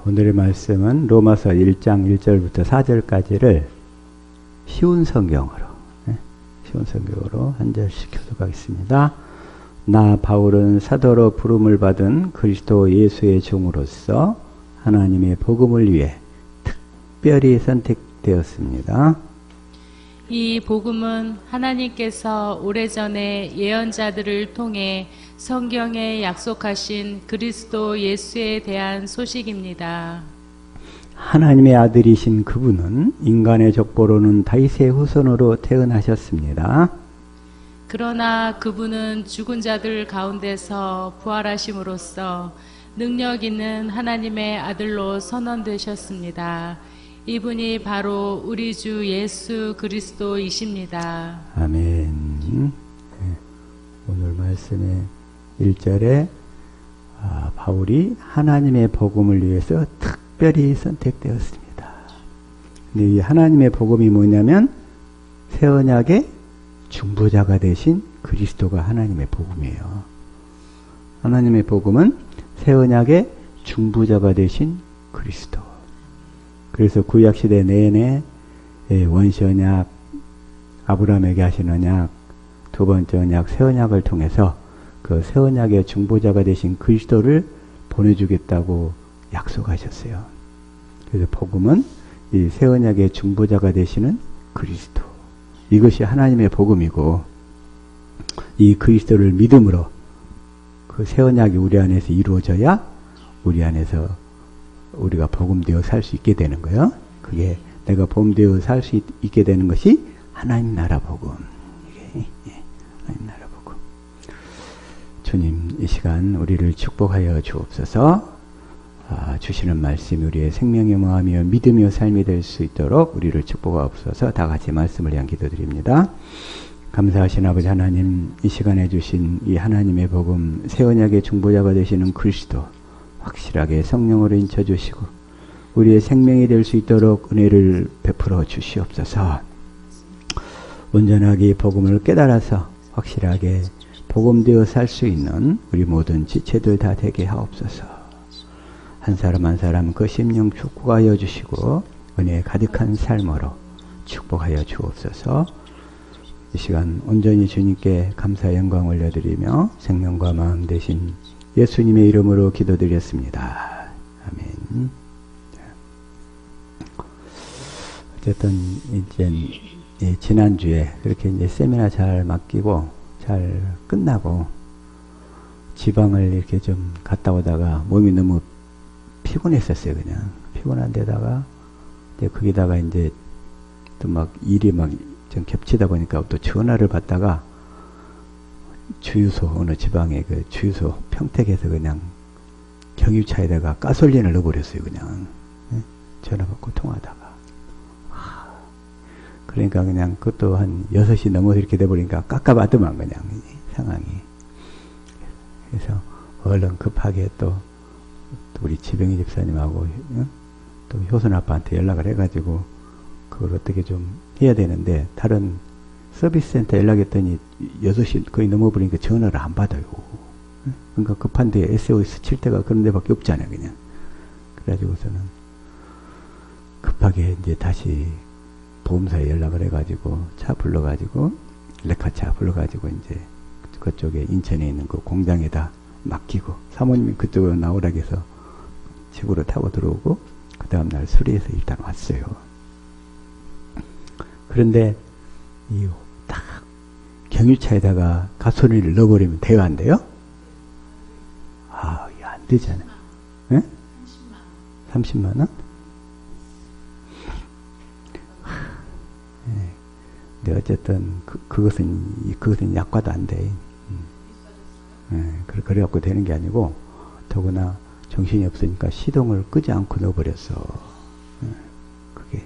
오늘의 말씀은 로마서 1장 1절부터 4절까지를 쉬운 성경으로 한 절씩 교독하겠습니다. 나 바울은 사도로 부름을 받은 그리스도 예수의 종으로서 하나님의 복음을 위해 특별히 선택되었습니다. 이 복음은 하나님께서 오래전에 예언자들을 통해 성경에 약속하신 그리스도 예수에 대한 소식입니다. 하나님의 아들이신 그분은 인간의 족보로는 다윗의 후손으로 태어나셨습니다. 그러나 그분은 죽은 자들 가운데서 부활하심으로써 능력 있는 하나님의 아들로 선언되셨습니다. 이분이 바로 우리 주 예수 그리스도이십니다. 아멘. 오늘 말씀의 1절에 바울이 하나님의 복음을 위해서 특별히 선택되었습니다. 근데 이 하나님의 복음이 뭐냐면 새 언약의 중보자가 되신 그리스도가 하나님의 복음이에요. 하나님의 복음은 새 언약의 중보자가 되신 그리스도. 그래서 구약시대 내내 원시 언약, 아브라함에게 하신 언약, 두 번째 언약, 새 언약을 통해서 그 새 언약의 중보자가 되신 그리스도를 보내주겠다고 약속하셨어요. 그래서 복음은 이 새 언약의 중보자가 되시는 그리스도. 이것이 하나님의 복음이고, 이 그리스도를 믿음으로 그 새 언약이 우리 안에서 이루어져야 우리 안에서 우리가 복음되어 살 수 있게 되는 거예요. 그게 내가 복음되어 살 수 있게 되는 것이 하나님 나라 복음. 이게 하나님 나라 복음. 주님, 이 시간 우리를 축복하여 주옵소서. 주시는 말씀이 우리의 생명의 마음이요 믿음이요 삶이 될 수 있도록 우리를 축복하옵소서. 다 같이 말씀을 위한 기도드립니다. 감사하신 아버지 하나님, 이 시간에 주신 이 하나님의 복음, 새 언약의 중보자가 되시는 그리스도 확실하게 성령으로 인쳐주시고 우리의 생명이 될 수 있도록 은혜를 베풀어 주시옵소서. 온전하게 복음을 깨달아서 확실하게 복음되어 살 수 있는 우리 모든 지체들 다 되게 하옵소서. 한 사람 한 사람 그 심령 축복하여 주시고 은혜 가득한 삶으로 축복하여 주옵소서. 이 시간 온전히 주님께 감사 영광 올려드리며 생명과 마음 되신 예수님의 이름으로 기도드렸습니다. 아멘. 어쨌든 이제 지난주에 그렇게 이제 세미나 잘 맡기고 잘 끝나고 지방을 이렇게 좀 갔다 오다가 몸이 너무 피곤했었어요. 그냥 피곤한 데다가 거기다가 이제 또 막 일이 막 좀 겹치다 보니까 또 전화를 받다가 주유소, 어느 지방의 그 주유소 평택에서 그냥 경유차에다가 가솔린을 넣어버렸어요. 그냥 전화 받고 통화하다가. 그러니까 그냥 그것도 한 6시 넘어서 이렇게 돼버리니까 깝깝하더만 그냥 상황이. 그래서 얼른 급하게 또 우리 지병희 집사님하고 또 효선 아빠한테 연락을 해가지고 그걸 어떻게 좀 해야 되는데 다른 서비스 센터 연락했더니 6시 거의 넘어버리니까 전화를 안 받아요. 그러니까 급한데 SOS 칠 때가 그런 데밖에 없잖아요. 그냥. 그래가지고서는 급하게 이제 다시 보험사에 연락을 해가지고 차 불러가지고 레카차 불러가지고 이제 그쪽에 인천에 있는 그 공장에다 맡기고 사모님이 그쪽으로 나오라고 해서 집으로 타고 들어오고 그 다음날 수리해서 일단 왔어요. 그런데 이 딱 경유차에다가 가솔린을 넣어버리면 돼요, 안 돼요? 이게 안 되잖아요. 예? 30만 원? 예. 근데 어쨌든 그것은 약과도 안 돼. 예. 그래갖고 되는 게 아니고 더구나 정신이 없으니까 시동을 끄지 않고 넣어버렸어. 예. 그게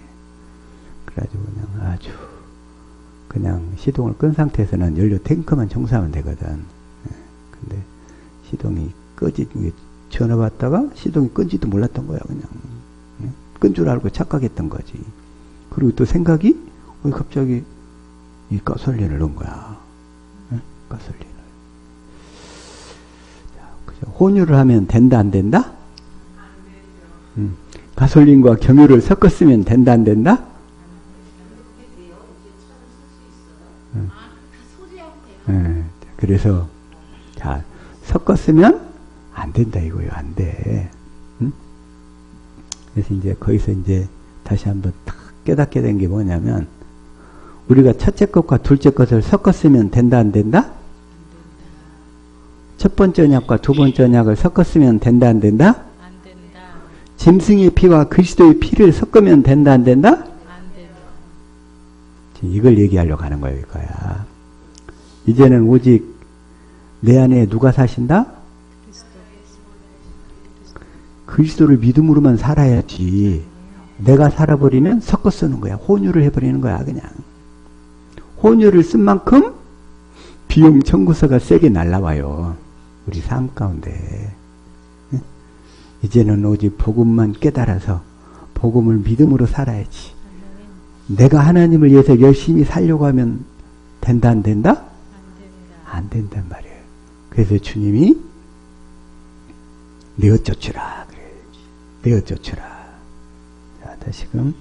그래가지고 그냥 아주 그냥 시동을 끈 상태에서는 연료 탱크만 청소하면 되거든. 근데 시동이 전화 받다가 시동이 끈지도 몰랐던 거야. 그냥 끈 줄 알고 착각했던 거지. 그리고 또 생각이 갑자기 이 가솔린을 넣은 거야. 가솔린을. 혼유를 하면 된다 안 된다? 가솔린과 경유를 섞었으면 된다 안 된다? 그래서 자 섞었으면 안 된다 이거예요. 안 돼. 그래서 이제 거기서 이제 다시 한번 딱 깨닫게 된 게 뭐냐면 우리가 첫째 것과 둘째 것을 섞었으면 된다 안 된다? 첫 번째 언약과 두 번째 언약을 섞었으면 된다 안 된다? 안 된다. 짐승의 피와 그리스도의 피를 섞으면 된다 안 된다? 안 된다. 이걸 얘기하려고 하는 거예요. 이거야. 이제는 오직 내 안에 누가 사신다? 그리스도를 믿음으로만 살아야지. 내가 살아버리면 섞어 쓰는 거야. 혼유를 해버리는 거야. 그냥. 혼유를 쓴 만큼 비용 청구서가 세게 날라와요. 우리 삶 가운데. 이제는 오직 복음만 깨달아서 복음을 믿음으로 살아야지. 내가 하나님을 위해서 열심히 살려고 하면 된다 안 된다? 안 된단 말이에요. 그래서 주님이 내어 쫓으라 그래요. 내어 쫓으라. 자, 다시금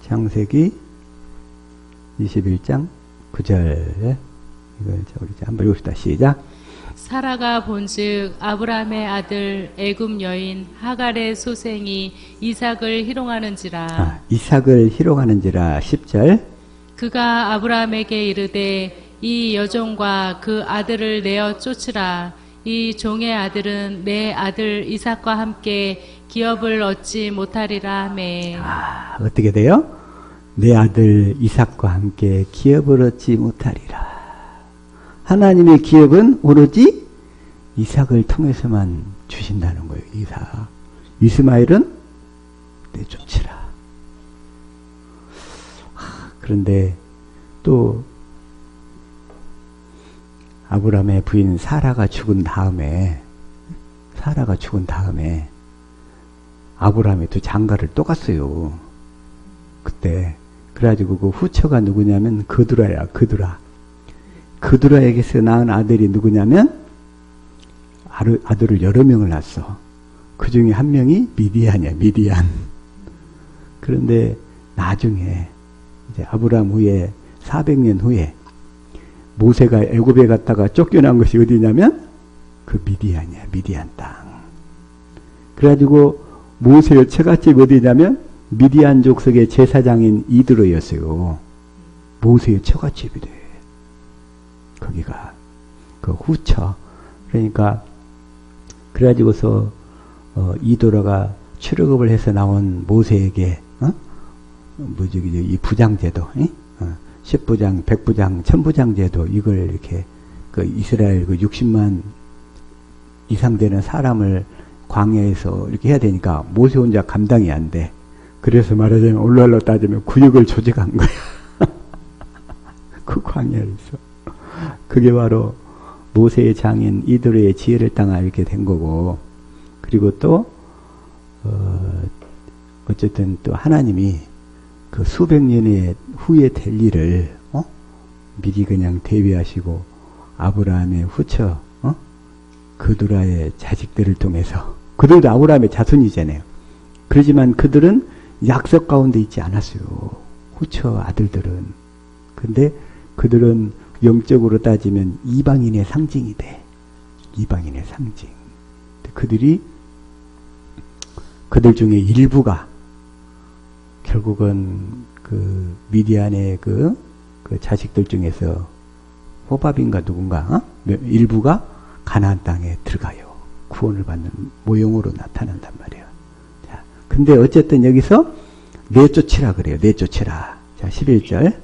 창세기 21장 9절 이걸 우리 한번 읽읍시다. 시작. 사라가 본즉 아브라함의 아들 애굽 여인 하갈의 소생이 이삭을 희롱하는지라. 이삭을 희롱하는지라. 10절. 그가 아브라함에게 이르되 이 여종과 그 아들을 내어 쫓으라. 이 종의 아들은 내 아들 이삭과 함께 기업을 얻지 못하리라 하매. 어떻게 돼요? 내 아들 이삭과 함께 기업을 얻지 못하리라. 하나님의 기업은 오로지 이삭을 통해서만 주신다는 거예요. 이삭. 이스마엘은 내쫓으라. 그런데 또 아브라함의 부인 사라가 죽은 다음에 아브라함이 또 장가를 또 갔어요. 그때 그래가지고 그 후처가 누구냐면 그두라야. 그두라에게서 낳은 아들이 누구냐면 아들을 여러 명을 낳았어. 그 중에 한 명이 미디안이야. 미디안. 그런데 나중에 이제 아브라함 후에 400년 후에 모세가 애굽에 갔다가 쫓겨난 것이 어디냐면 그 미디안이야. 미디안 땅. 그래가지고 모세의 처갓집 어디냐면 미디안 족속의 제사장인 이드로였어요. 모세의 처갓집이 돼. 거기가 그 후처. 그러니까 그래가지고서 이도라가 출애굽을 해서 나온 모세에게 이 부장제도, 10부장, 100부장, 1000부장제도 이걸 이렇게 그 이스라엘 그 60만 이상 되는 사람을 광야에서 이렇게 해야 되니까 모세 혼자 감당이 안 돼. 그래서 말하자면 올라올라 따지면 구역을 조직한 거야. 그 광야에서. 그게 바로 모세의 장인 이드로의 지혜를 따라 이렇게 된 거고, 그리고 또 어쨌든 또 하나님이 그 수백 년의 후에 될 일을 미리 그냥 대비하시고 아브라함의 후처 그두라의 자식들을 통해서, 그들도 아브라함의 자손이잖아요. 그렇지만 그들은 약속 가운데 있지 않았어요. 후처 아들들은. 근데 그들은 영적으로 따지면 이방인의 상징이 돼. 이방인의 상징. 그들 중에 일부가 결국은 그 미디안의 그 자식들 중에서 호밥인가 누군가 일부가 가나안 땅에 들어가요. 구원을 받는 모형으로 나타난단 말이에요. 자, 근데 어쨌든 여기서 내쫓으라 그래요. 내쫓으라. 자, 11절.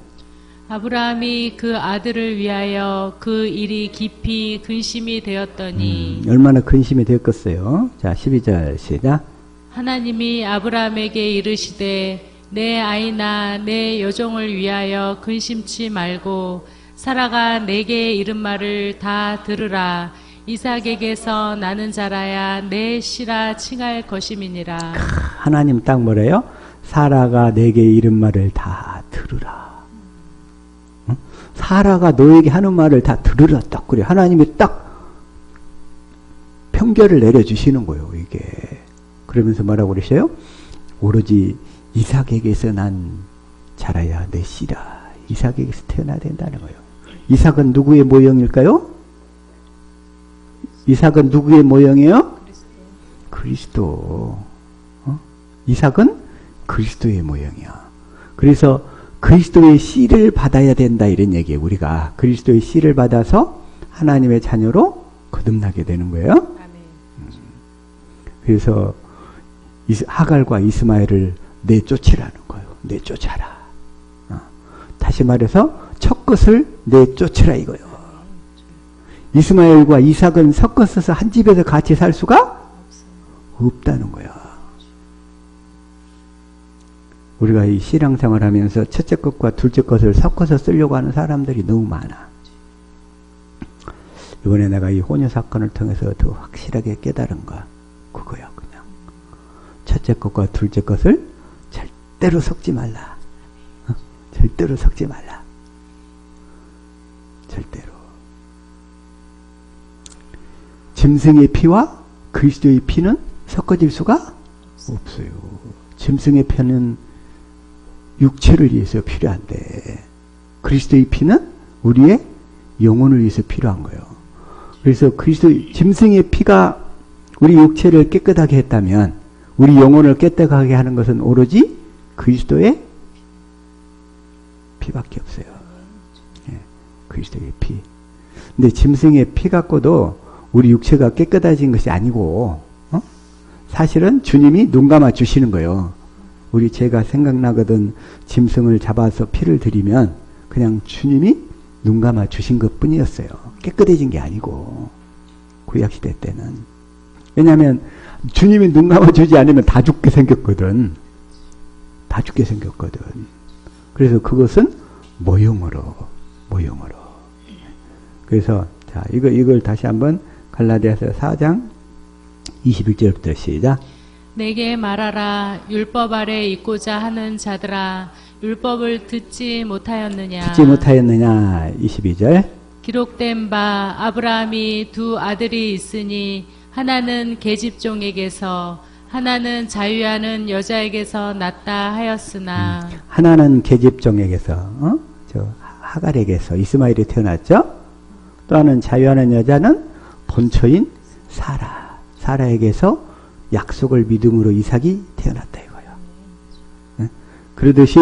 아브라함이 그 아들을 위하여 그 일이 깊이 근심이 되었더니. 얼마나 근심이 되었겠어요. 자, 12절 시작. 하나님이 아브라함에게 이르시되 내 아이나 내 여종을 위하여 근심치 말고 사라가 내게 이른 말을 다 들으라. 이삭에게서 나는 자라야 내 씨라 칭할 것임이니라. 하나님 딱 뭐래요? 사라가 내게 이른 말을 다 들으라. 사라가 너에게 하는 말을 다 들으라. 딱 그래. 하나님이 딱 평결을 내려주시는 거예요. 이게 그러면서 뭐라고 그러셔요? 오로지 이삭에게서 난 자라야 내 씨라. 이삭에게서 태어나야 된다는 거예요. 이삭은 누구의 모형일까요? 이삭은 누구의 모형이에요? 그리스도. 이삭은 그리스도의 모형이야. 그래서 그리스도의 씨를 받아야 된다 이런 얘기예요. 우리가 그리스도의 씨를 받아서 하나님의 자녀로 거듭나게 되는 거예요. 그래서 하갈과 이스마엘을 내쫓으라는 거예요. 내쫓아라. 다시 말해서 첫 것을 내쫓으라 이거예요. 이스마엘과 이삭은 섞어서 한 집에서 같이 살 수가 없다는 거야. 우리가 이 신앙생활 하면서 첫째 것과 둘째 것을 섞어서 쓰려고 하는 사람들이 너무 많아. 이번에 내가 이 혼유 사건을 통해서 더 확실하게 깨달은 거 그거야. 그냥 첫째 것과 둘째 것을 절대로 섞지 말라. 절대로 섞지 말라. 절대로. 짐승의 피와 그리스도의 피는 섞어질 수가 없어요. 짐승의 피는 육체를 위해서 필요한데 그리스도의 피는 우리의 영혼을 위해서 필요한 거예요. 그래서 짐승의 피가 우리 육체를 깨끗하게 했다면 우리 영혼을 깨끗하게 하는 것은 오로지 그리스도의 피밖에 없어요. 예, 그리스도의 피. 근데 짐승의 피 갖고도 우리 육체가 깨끗해진 것이 아니고 사실은 주님이 눈 감아 주시는 거예요. 우리 제가 생각나거든 짐승을 잡아서 피를 드리면 그냥 주님이 눈 감아 주신 것 뿐이었어요. 깨끗해진 게 아니고 구약시대 때는. 왜냐하면 주님이 눈 감아 주지 않으면 다 죽게 생겼거든. 다 죽게 생겼거든. 그래서 그것은 모형으로. 그래서 자 이걸 다시 한번 갈라디아서 4장 21절부터 시작. 내게 말하라. 율법 아래 있고자 하는 자들아, 율법을 듣지 못하였느냐. 22절. 기록된 바 아브라함이 두 아들이 있으니 하나는 계집종에게서 하나는 자유하는 여자에게서 났다 하였으나 하나는 계집종에게서 저 하갈에게서 이스마엘이 태어났죠. 또 하나는 자유하는 여자는 본처인 사라에게서 약속을 믿음으로 이삭이 태어났다 이거예요. 그러듯이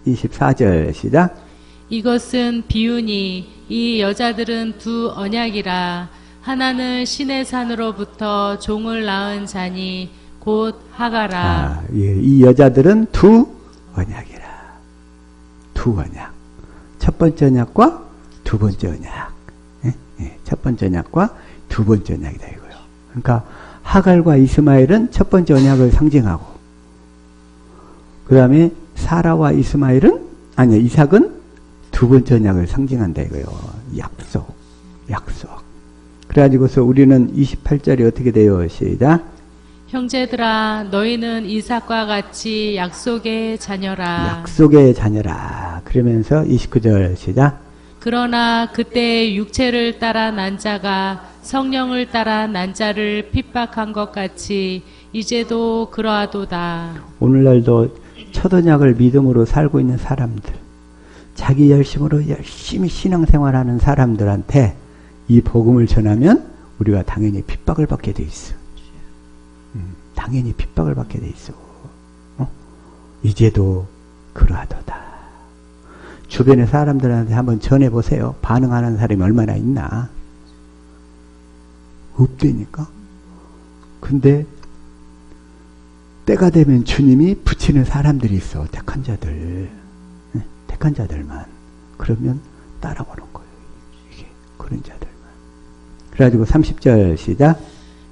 24절 시작. 이것은 비유니 이 여자들은 두 언약이라. 하나는 신의 산으로부터 종을 낳은 자니 곧 하가라. 이 여자들은 두 언약이라. 두 언약. 첫 번째 언약과 두 번째 언약. 첫 번째 언약과 두 번째 언약이다 이거요. 그러니까 하갈과 이스마엘은 첫 번째 언약을 상징하고, 그 다음에 사라와 이삭은 두 번째 언약을 상징한다 이거요. 약속. 그래가지고서 우리는 28절이 어떻게 돼요? 시작. 형제들아, 너희는 이삭과 같이 약속의 자녀라. 그러면서 29절 시작. 그러나 그때 육체를 따라 난 자가 성령을 따라 난 자를 핍박한 것 같이 이제도 그러하도다. 오늘날도 첫 언약을 믿음으로 살고 있는 사람들, 자기 열심히 신앙생활하는 사람들한테 이 복음을 전하면 우리가 당연히 핍박을 받게 돼 있어. 당연히 핍박을 받게 돼 있어. 이제도 그러하도다. 주변의 사람들한테 한번 전해보세요. 반응하는 사람이 얼마나 있나? 없다니까. 근데 때가 되면 주님이 붙이는 사람들이 있어. 택한 자들만. 그러면 따라오는 거예요. 이게 그런 자들만. 그래가지고 30절 시작.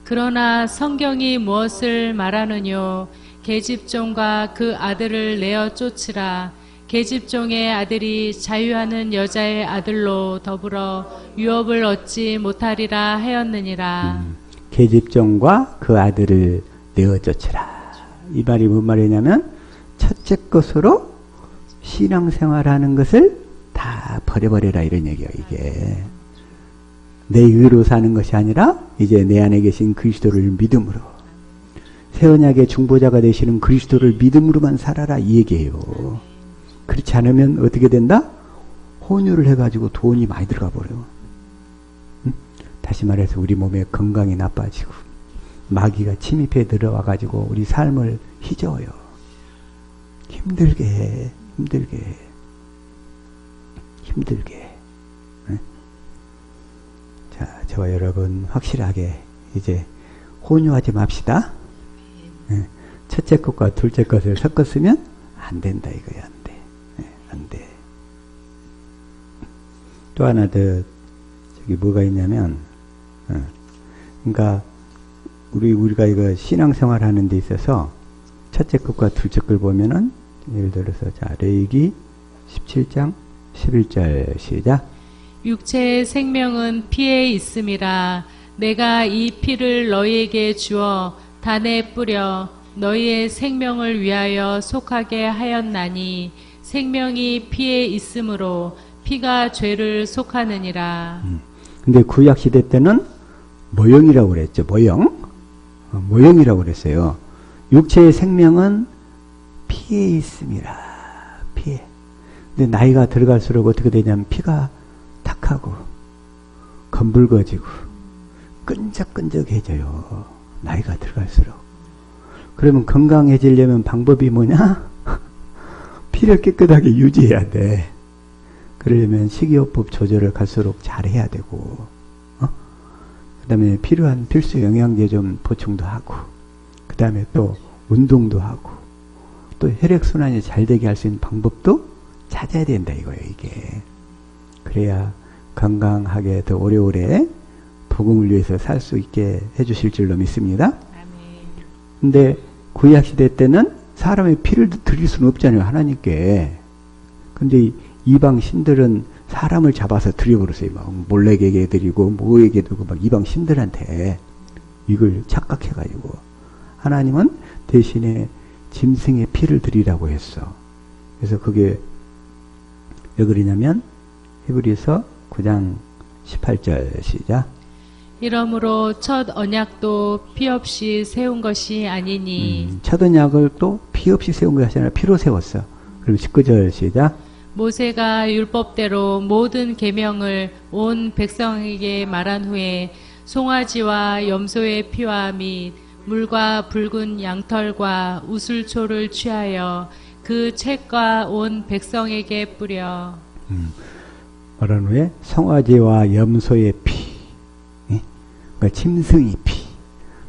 그러나 성경이 무엇을 말하느뇨? 계집종과 그 아들을 내어 쫓으라. 계집종의 아들이 자유하는 여자의 아들로 더불어 유업을 얻지 못하리라 하였느니라. 계집종과 그 아들을 내어 쫓으라. 이 말이 뭔 말이냐면 첫째 것으로 신앙생활하는 것을 다 버려버려라 이런 얘기예요. 이게 내 의로 사는 것이 아니라 이제 내 안에 계신 그리스도를 믿음으로 새 언약의 중보자가 되시는 그리스도를 믿음으로만 살아라 이 얘기예요. 그렇지 않으면 어떻게 된다? 혼유를 해가지고 돈이 많이 들어가 버려요. 응? 다시 말해서 우리 몸에 건강이 나빠지고 마귀가 침입해 들어와가지고 우리 삶을 휘저어요. 힘들게 해. 응? 자, 저와 여러분 확실하게 이제 혼유하지 맙시다. 응? 첫째 것과 둘째 것을 섞었으면 안 된다 이거야. 안 돼. 또 하나 더 저기 뭐가 있냐면 그러니까 우리가 이거 신앙생활 하는 데 있어서 첫째 것과 둘째 걸 보면은 예를 들어서 자 레위기 17장 11절 시작. 육체의 생명은 피에 있음이라 내가 이 피를 너희에게 주어 단에 뿌려 너희의 생명을 위하여 속하게 하였나니 생명이 피에 있으므로 피가 죄를 속하느니라. 근데 구약 시대 때는 모형이라고 그랬죠. 모형이라고 그랬어요. 육체의 생명은 피에 있음이라. 피에. 근데 나이가 들어갈수록 어떻게 되냐면 피가 탁하고 검붉어지고 끈적끈적해져요. 나이가 들어갈수록. 그러면 건강해지려면 방법이 뭐냐? 피를 깨끗하게 유지해야 돼. 그러려면 식이요법 조절을 갈수록 잘해야 되고, 그 다음에 필요한 필수 영양제 좀 보충도 하고, 그 다음에 또 운동도 하고, 또 혈액순환이 잘 되게 할 수 있는 방법도 찾아야 된다 이거예요, 이게. 그래야 건강하게 더 오래오래 복음을 위해서 살 수 있게 해주실 줄로 믿습니다. 근데 구약시대 때는 사람의 피를 드릴 수는 없잖아요, 하나님께. 근데 이방 신들은 사람을 잡아서 드려버렸어요. 막 몰래에게 드리고 뭐에게 드리고 막 이방 신들한테 이걸 착각해가지고 하나님은 대신에 짐승의 피를 드리라고 했어. 그래서 그게 왜 그러냐면 히브리서 9장 18절 시작. 이러므로 첫 언약도 피 없이 세운 것이 아니니 첫 언약을 또 피 없이 세운 것이 아니라 피로 세웠어. 그럼 19절 시작. 모세가 율법대로 모든 계명을 온 백성에게 말한 후에 송아지와 염소의 피와 및 물과 붉은 양털과 우슬초를 취하여 그 책과 온 백성에게 뿌려. 말한 후에 송아지와 염소의 피, 그러니까 짐승이 피,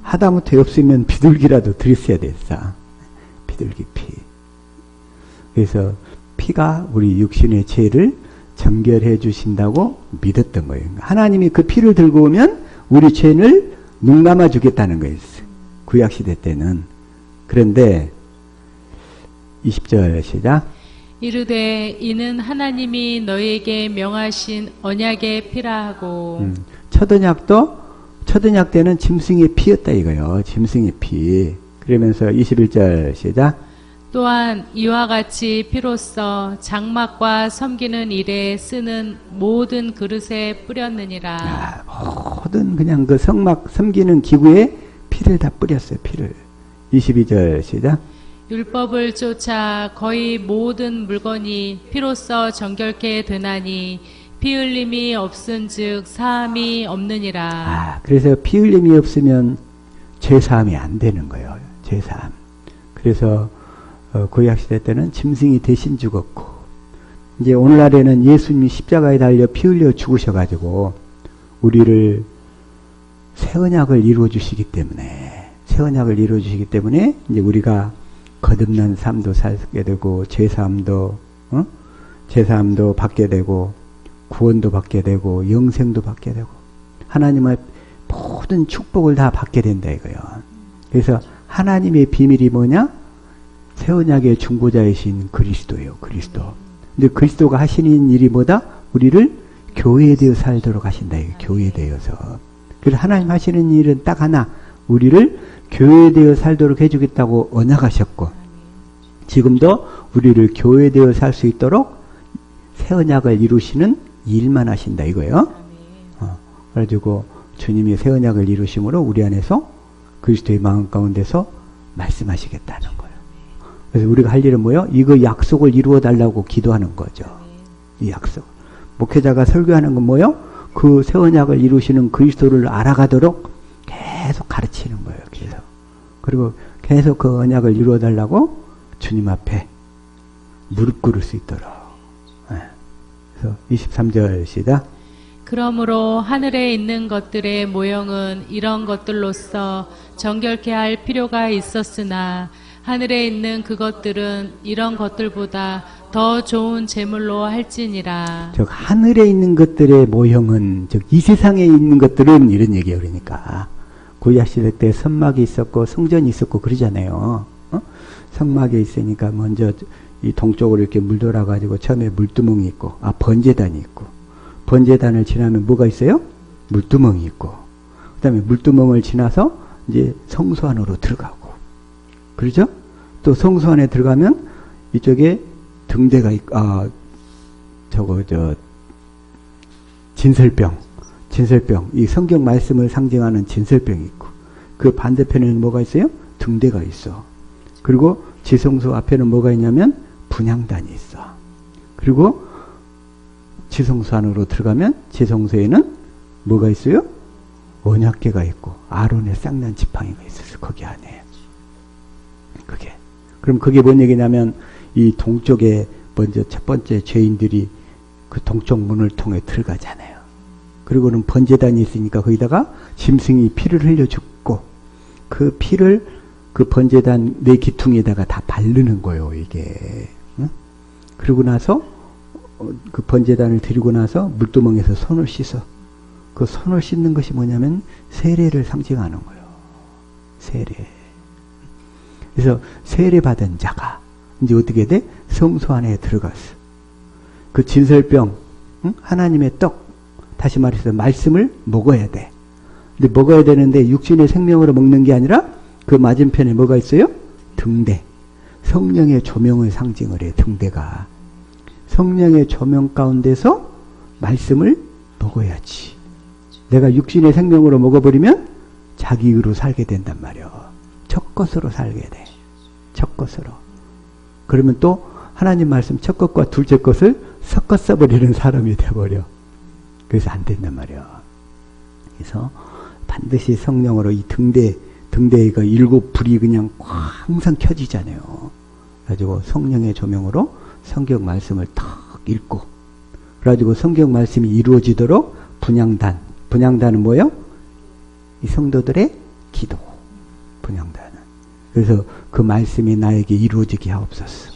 하다못해 없으면 비둘기라도 드렸어야 됐어. 비둘기 피. 그래서 피가 우리 육신의 죄를 정결해 주신다고 믿었던 거예요. 하나님이 그 피를 들고 오면 우리 죄를 눈감아 주겠다는 거였어요. 구약시대 때는. 그런데 20절 시작. 이르되 이는 하나님이 너희에게 명하신 언약의 피라 하고. 첫 언약 때는 짐승의 피였다 이거요. 짐승의 피. 그러면서 21절 시작. 또한 이와 같이 피로써 장막과 섬기는 일에 쓰는 모든 그릇에 뿌렸느니라. 모든 그냥 그 성막 섬기는 기구에 피를 다 뿌렸어요. 피를. 22절 시작. 율법을 쫓아 거의 모든 물건이 피로써 정결케 되나니 피 흘림이 없은즉 사함이 없느니라. 그래서 피 흘림이 없으면 죄사함이 안 되는 거예요. 죄사함. 그래서 구약시대 때는 짐승이 대신 죽었고, 이제 오늘날에는 예수님이 십자가에 달려 피 흘려 죽으셔가지고 우리를 새 언약을 이루어 주시기 때문에 이제 우리가 거듭난 삶도 살게 되고 죄사함도 받게 되고 구원도 받게 되고 영생도 받게 되고 하나님의 모든 축복을 다 받게 된다 이거예요. 그래서 하나님의 비밀이 뭐냐? 새 언약의 중보자이신 그리스도예요. 그리스도. 근데 그리스도가 하시는 일이 뭐다? 우리를 교회되어 살도록 하신다. 이거 교회되어서. 그래서 하나님 하시는 일은 딱 하나. 우리를 교회되어 살도록 해주겠다고 언약하셨고, 지금도 우리를 교회되어 살 수 있도록 새 언약을 이루시는 일만 하신다 이거예요. 그래가지고 주님이 새 언약을 이루심으로 우리 안에서 그리스도의 마음 가운데서 말씀하시겠다는 거예요. 그래서 우리가 할 일은 뭐예요? 이거 약속을 이루어 달라고 기도하는 거죠. 이 약속. 목회자가 설교하는 건 뭐예요? 그 새 언약을 이루시는 그리스도를 알아가도록 계속 가르치는 거예요. 계속. 그리고 계속 그 언약을 이루어 달라고 주님 앞에 무릎 꿇을 수 있도록. 그래서 23절 시작. 그러므로 하늘에 있는 것들의 모형은 이런 것들로서 정결케 할 필요가 있었으나 하늘에 있는 그것들은 이런 것들보다 더 좋은 제물로 할지니라. 즉 하늘에 있는 것들의 모형은 즉 이 세상에 있는 것들은 이런 얘기예요. 그러니까 구약 시대 때 선막이 있었고 성전이 있었고 그러잖아요. 성막에 있으니까 먼저 이 동쪽으로 이렇게 물 돌아가지고 처음에 물두멍이 있고 번제단이 있고 번제단을 지나면 뭐가 있어요? 물두멍이 있고 그 다음에 물두멍을 지나서 이제 성소 안으로 들어가고 그러죠? 또 성소 안에 들어가면 이쪽에 등대가 있고 진설병 이 성경 말씀을 상징하는 진설병이 있고 그 반대편에는 뭐가 있어요? 등대가 있어. 그리고 지성소 앞에는 뭐가 있냐면 분향단이 있어. 그리고 지성소 안으로 들어가면 지성소에는 뭐가 있어요? 언약궤가 있고 아론의 쌍난 지팡이가 있었어. 거기 안에. 그게. 그럼 그게 뭔 얘기냐면 이 동쪽에 먼저 첫 번째 죄인들이 그 동쪽 문을 통해 들어가잖아요. 그리고는 번제단이 있으니까 거기다가 짐승이 피를 흘려 죽고 그 피를 그 번제단 네 기퉁에다가 다 바르는 거예요. 이게. 응? 그러고 나서 그 번제단을 드리고 나서 물두멍에서 손을 씻어. 그 손을 씻는 것이 뭐냐면 세례를 상징하는 거예요. 세례. 그래서 세례 받은 자가 이제 어떻게 돼? 성소 안에 들어갔어. 그 진설병, 응? 하나님의 떡, 다시 말해서 말씀을 먹어야 돼. 근데 먹어야 되는데 육신의 생명으로 먹는 게 아니라 그 맞은편에 뭐가 있어요? 등대. 성령의 조명을 상징을 해. 등대가. 성령의 조명 가운데서 말씀을 먹어야지. 내가 육신의 생명으로 먹어버리면 자기 의로 살게 된단 말이야. 첫 것으로 살게 돼. 첫 것으로. 그러면 또 하나님 말씀 첫 것과 둘째 것을 섞어 써버리는 사람이 돼버려. 그래서 안 된단 말이야. 그래서 반드시 성령으로 이 등대가 일곱 불이 그냥 항상 켜지잖아요. 그래가지고 성령의 조명으로 성경 말씀을 탁 읽고, 그래가지고 성경 말씀이 이루어지도록 분향단은 뭐예요? 이 성도들의 기도. 분향단은. 그래서 그 말씀이 나에게 이루어지게 하옵소서.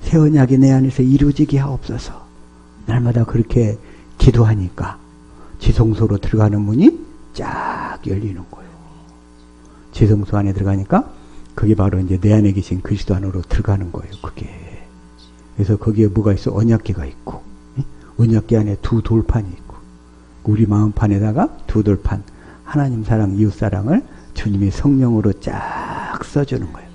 새 언약이 내 안에서 이루어지게 하옵소서. 날마다 그렇게 기도하니까 지성소로 들어가는 문이 쫙 열리는 거예요. 지성소 안에 들어가니까 그게 바로 이제 내 안에 계신 그리스도 안으로 들어가는 거예요. 그게. 그래서 거기에 뭐가 있어? 언약궤가 있고, 언약궤 안에 두 돌판이 있고, 우리 마음판에다가 두 돌판, 하나님 사랑, 이웃 사랑을 주님의 성령으로 쫙 써주는 거예요.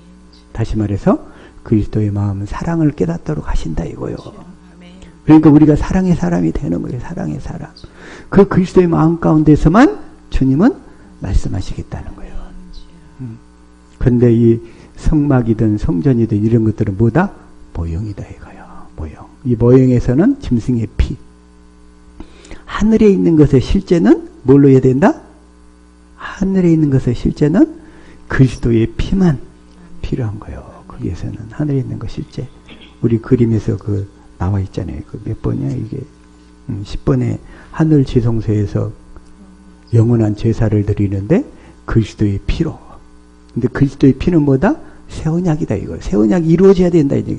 다시 말해서 그리스도의 마음은 사랑을 깨닫도록 하신다 이거요. 그러니까 우리가 사랑의 사람이 되는 거예요. 사랑의 사람. 그 그리스도의 마음 가운데서만 주님은 말씀하시겠다는 거예요. 그런데 이 성막이든 성전이든 이런 것들은 뭐다? 모형이다 이거요. 모형. 이 모형에서는 짐승의 피. 하늘에 있는 것의 실제는 뭘로 해야 된다? 하늘에 있는 것의 실제는 그리스도의 피만 필요한 거예요. 거기에서는 하늘에 있는 것 실제. 우리 그림에서 그 나와 있잖아요. 그 몇 번이야 이게 10번에 하늘 지성소에서 영원한 제사를 드리는데 그리스도의 피로. 근데 그리스도의 피는 뭐다? 새 언약이다 이거. 새 언약이 이루어져야 된다 이제.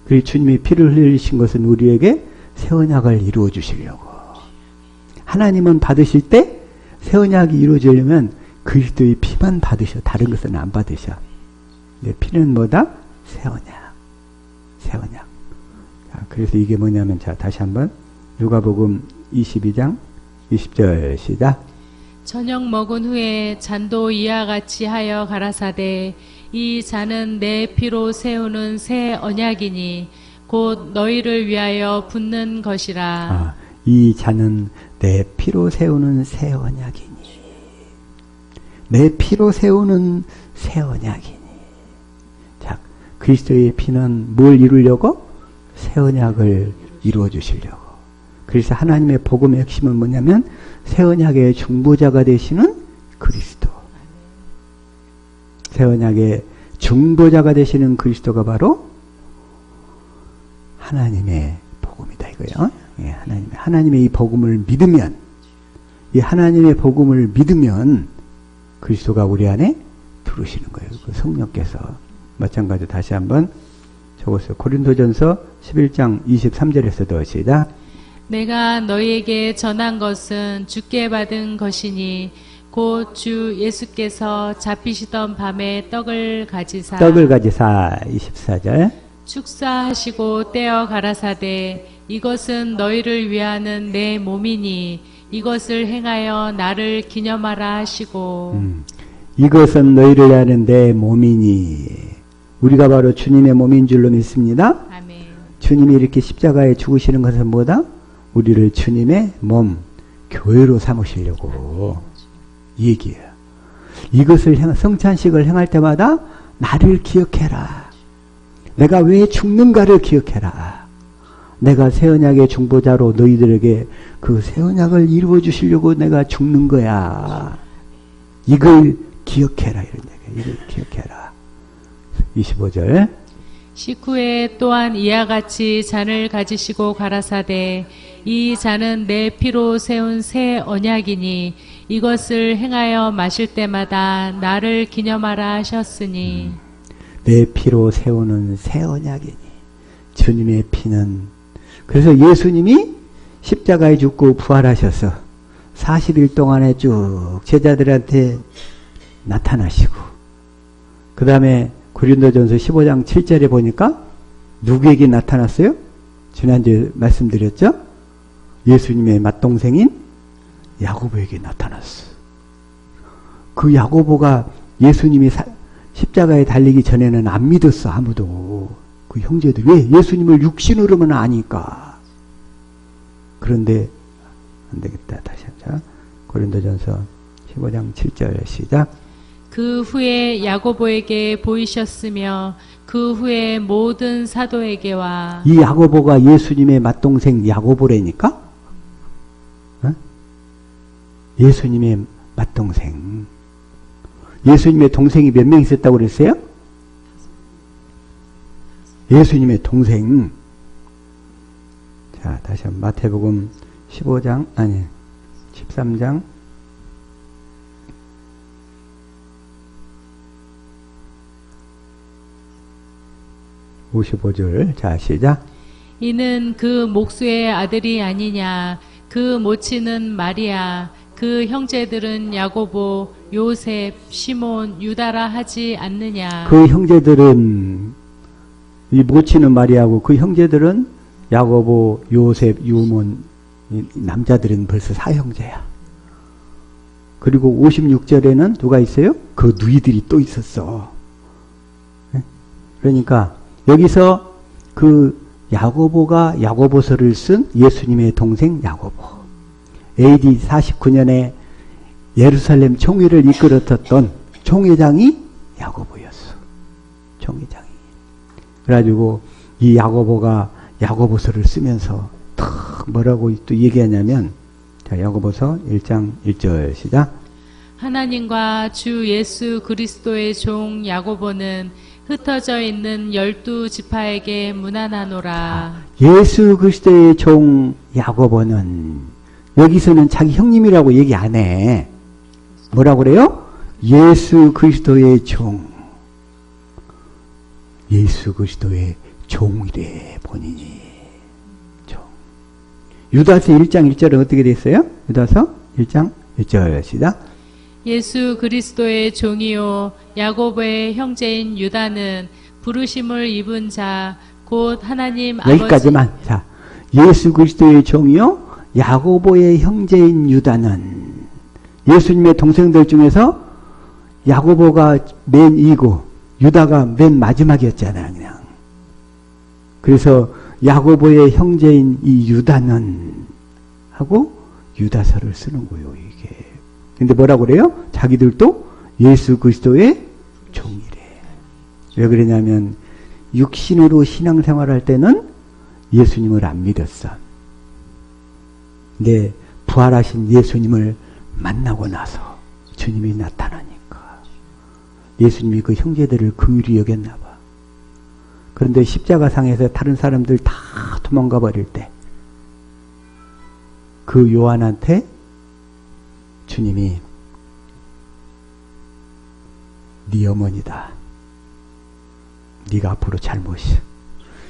그리고 주님이 피를 흘리신 것은 우리에게 새 언약을 이루어 주시려고. 하나님은 받으실 때 새 언약이 이루어지려면 그리스도의 피만 받으셔. 다른 것은 안 받으셔. 근데 피는 뭐다? 새 언약. 새 언약. 자, 그래서 이게 뭐냐면 자 다시 한번 누가복음 22장 20절 시작. 저녁 먹은 후에 잔도 이와 같이 하여 가라사대 이 잔은 내 피로 세우는 새 언약이니 곧 너희를 위하여 붓는 것이라. 이 잔은 내 피로 세우는 새 언약이니. 내 피로 세우는 새 언약이니. 그리스도의 피는 뭘 이루려고? 새 언약을 이루어 주시려고. 그래서 하나님의 복음의 핵심은 뭐냐면 새 언약의 중보자가 되시는 그리스도. 새 언약의 중보자가 되시는 그리스도가 바로 하나님의 복음이다 이거예요. 예, 하나님의 이 복음을 믿으면, 이 하나님의 복음을 믿으면 그리스도가 우리 안에 들어오시는 거예요. 그 성령께서. 마찬가지로 다시 한번 적었어요. 고린도전서 11장 23절에서도 시작. 내가 너희에게 전한 것은 주께 받은 것이니 곧 주 예수께서 잡히시던 밤에 떡을 가지사 24절 축사하시고 떼어 가라사대 이것은 너희를 위하는 내 몸이니 이것을 행하여 나를 기념하라 하시고 이것은 너희를 위하는 내 몸이니 우리가 바로 주님의 몸인 줄로 믿습니다. 아멘. 주님이 이렇게 십자가에 죽으시는 것은 뭐다? 우리를 주님의 몸, 교회로 삼으시려고 이 얘기예요. 이것을 성찬식을 행할 때마다 나를 기억해라. 내가 왜 죽는가를 기억해라. 내가 새 언약의 중보자로 너희들에게 그 새 언약을 이루어 주시려고 내가 죽는 거야. 이걸 기억해라. 이런 얘기예요. 이걸 기억해라. 25절 식후에 또한 이와 같이 잔을 가지시고 가라사대 이 잔은 내 피로 세운 새 언약이니 이것을 행하여 마실 때마다 나를 기념하라 하셨으니 내 피로 세우는 새 언약이니 주님의 피는 그래서 예수님이 십자가에 죽고 부활하셔서 40일 동안에 쭉 제자들한테 나타나시고 그 다음에 고린도전서 15장 7절에 보니까 누구에게 나타났어요? 지난주에 말씀드렸죠? 예수님의 맏동생인 야고보에게 나타났어. 그 야고보가 예수님이 십자가에 달리기 전에는 안 믿었어. 아무도. 그 형제들. 왜? 예수님을 육신으로만 아니까. 그런데 안 되겠다. 다시 하자. 고린도전서 15장 7절 시작. 그 후에 야고보에게 보이셨으며 그 후에 모든 사도에게와 이 야고보가 예수님의 맏동생 야고보라니까? 어? 예수님의 맏동생. 예수님의 동생이 몇 명 있었다고 그랬어요? 예수님의 동생. 자, 다시 한번 마태복음 15장, 아니, 13장. 55절. 자, 시작. 이는 그 목수의 아들이 아니냐 그 모친은 마리아 그 형제들은 야고보 요셉 시몬 유다라 하지 않느냐 그 형제들은 이 모친은 마리아고 그 형제들은 야고보 요셉 유몬 남자들은 벌써 4형제야. 그리고 56절에는 누가 있어요? 그 누이들이 또 있었어. 그러니까 여기서 그 야고보가 야고보서를 쓴 예수님의 동생 야고보. AD 49년에 예루살렘 총회를 이끌었던 총회장이 야고보였어. 총회장이. 그래가지고 이 야고보가 야고보서를 쓰면서 탁 뭐라고 또 얘기하냐면 자 야고보서 1장 1절 시작. 하나님과 주 예수 그리스도의 종 야고보는 흩어져 있는 12지파에게 문안하노라. 예수 그리스도의 종 야고보는 여기서는 자기 형님이라고 얘기 안 해. 뭐라고 그래요? 예수 그리스도의 종. 예수 그리스도의 종이래 본인이. 종. 유다서 1장 1절은 어떻게 됐어요? 유다서 1장 1절 시작. 예수 그리스도의 종이요 야고보의 형제인 유다는 부르심을 입은 자 곧 하나님 여기까지만. 아버지 자, 예수 그리스도의 종이요 야고보의 형제인 유다는 예수님의 동생들 중에서 야고보가 맨 이고 유다가 맨 마지막이었잖아요. 그냥. 그래서 야고보의 형제인 이 유다는 하고 유다서를 쓰는 거예요. 이게. 근데 뭐라고 그래요? 자기들도 예수 그리스도의 종이래. 왜 그러냐면 육신으로 신앙생활할 때는 예수님을 안 믿었어. 근데 부활하신 예수님을 만나고 나서 주님이 나타나니까 예수님이 그 형제들을 긍휼히 여겼나 봐. 그런데 십자가상에서 다른 사람들 다 도망가 버릴 때 그 요한한테 주님이 네 어머니다. 네가 앞으로 잘못이야.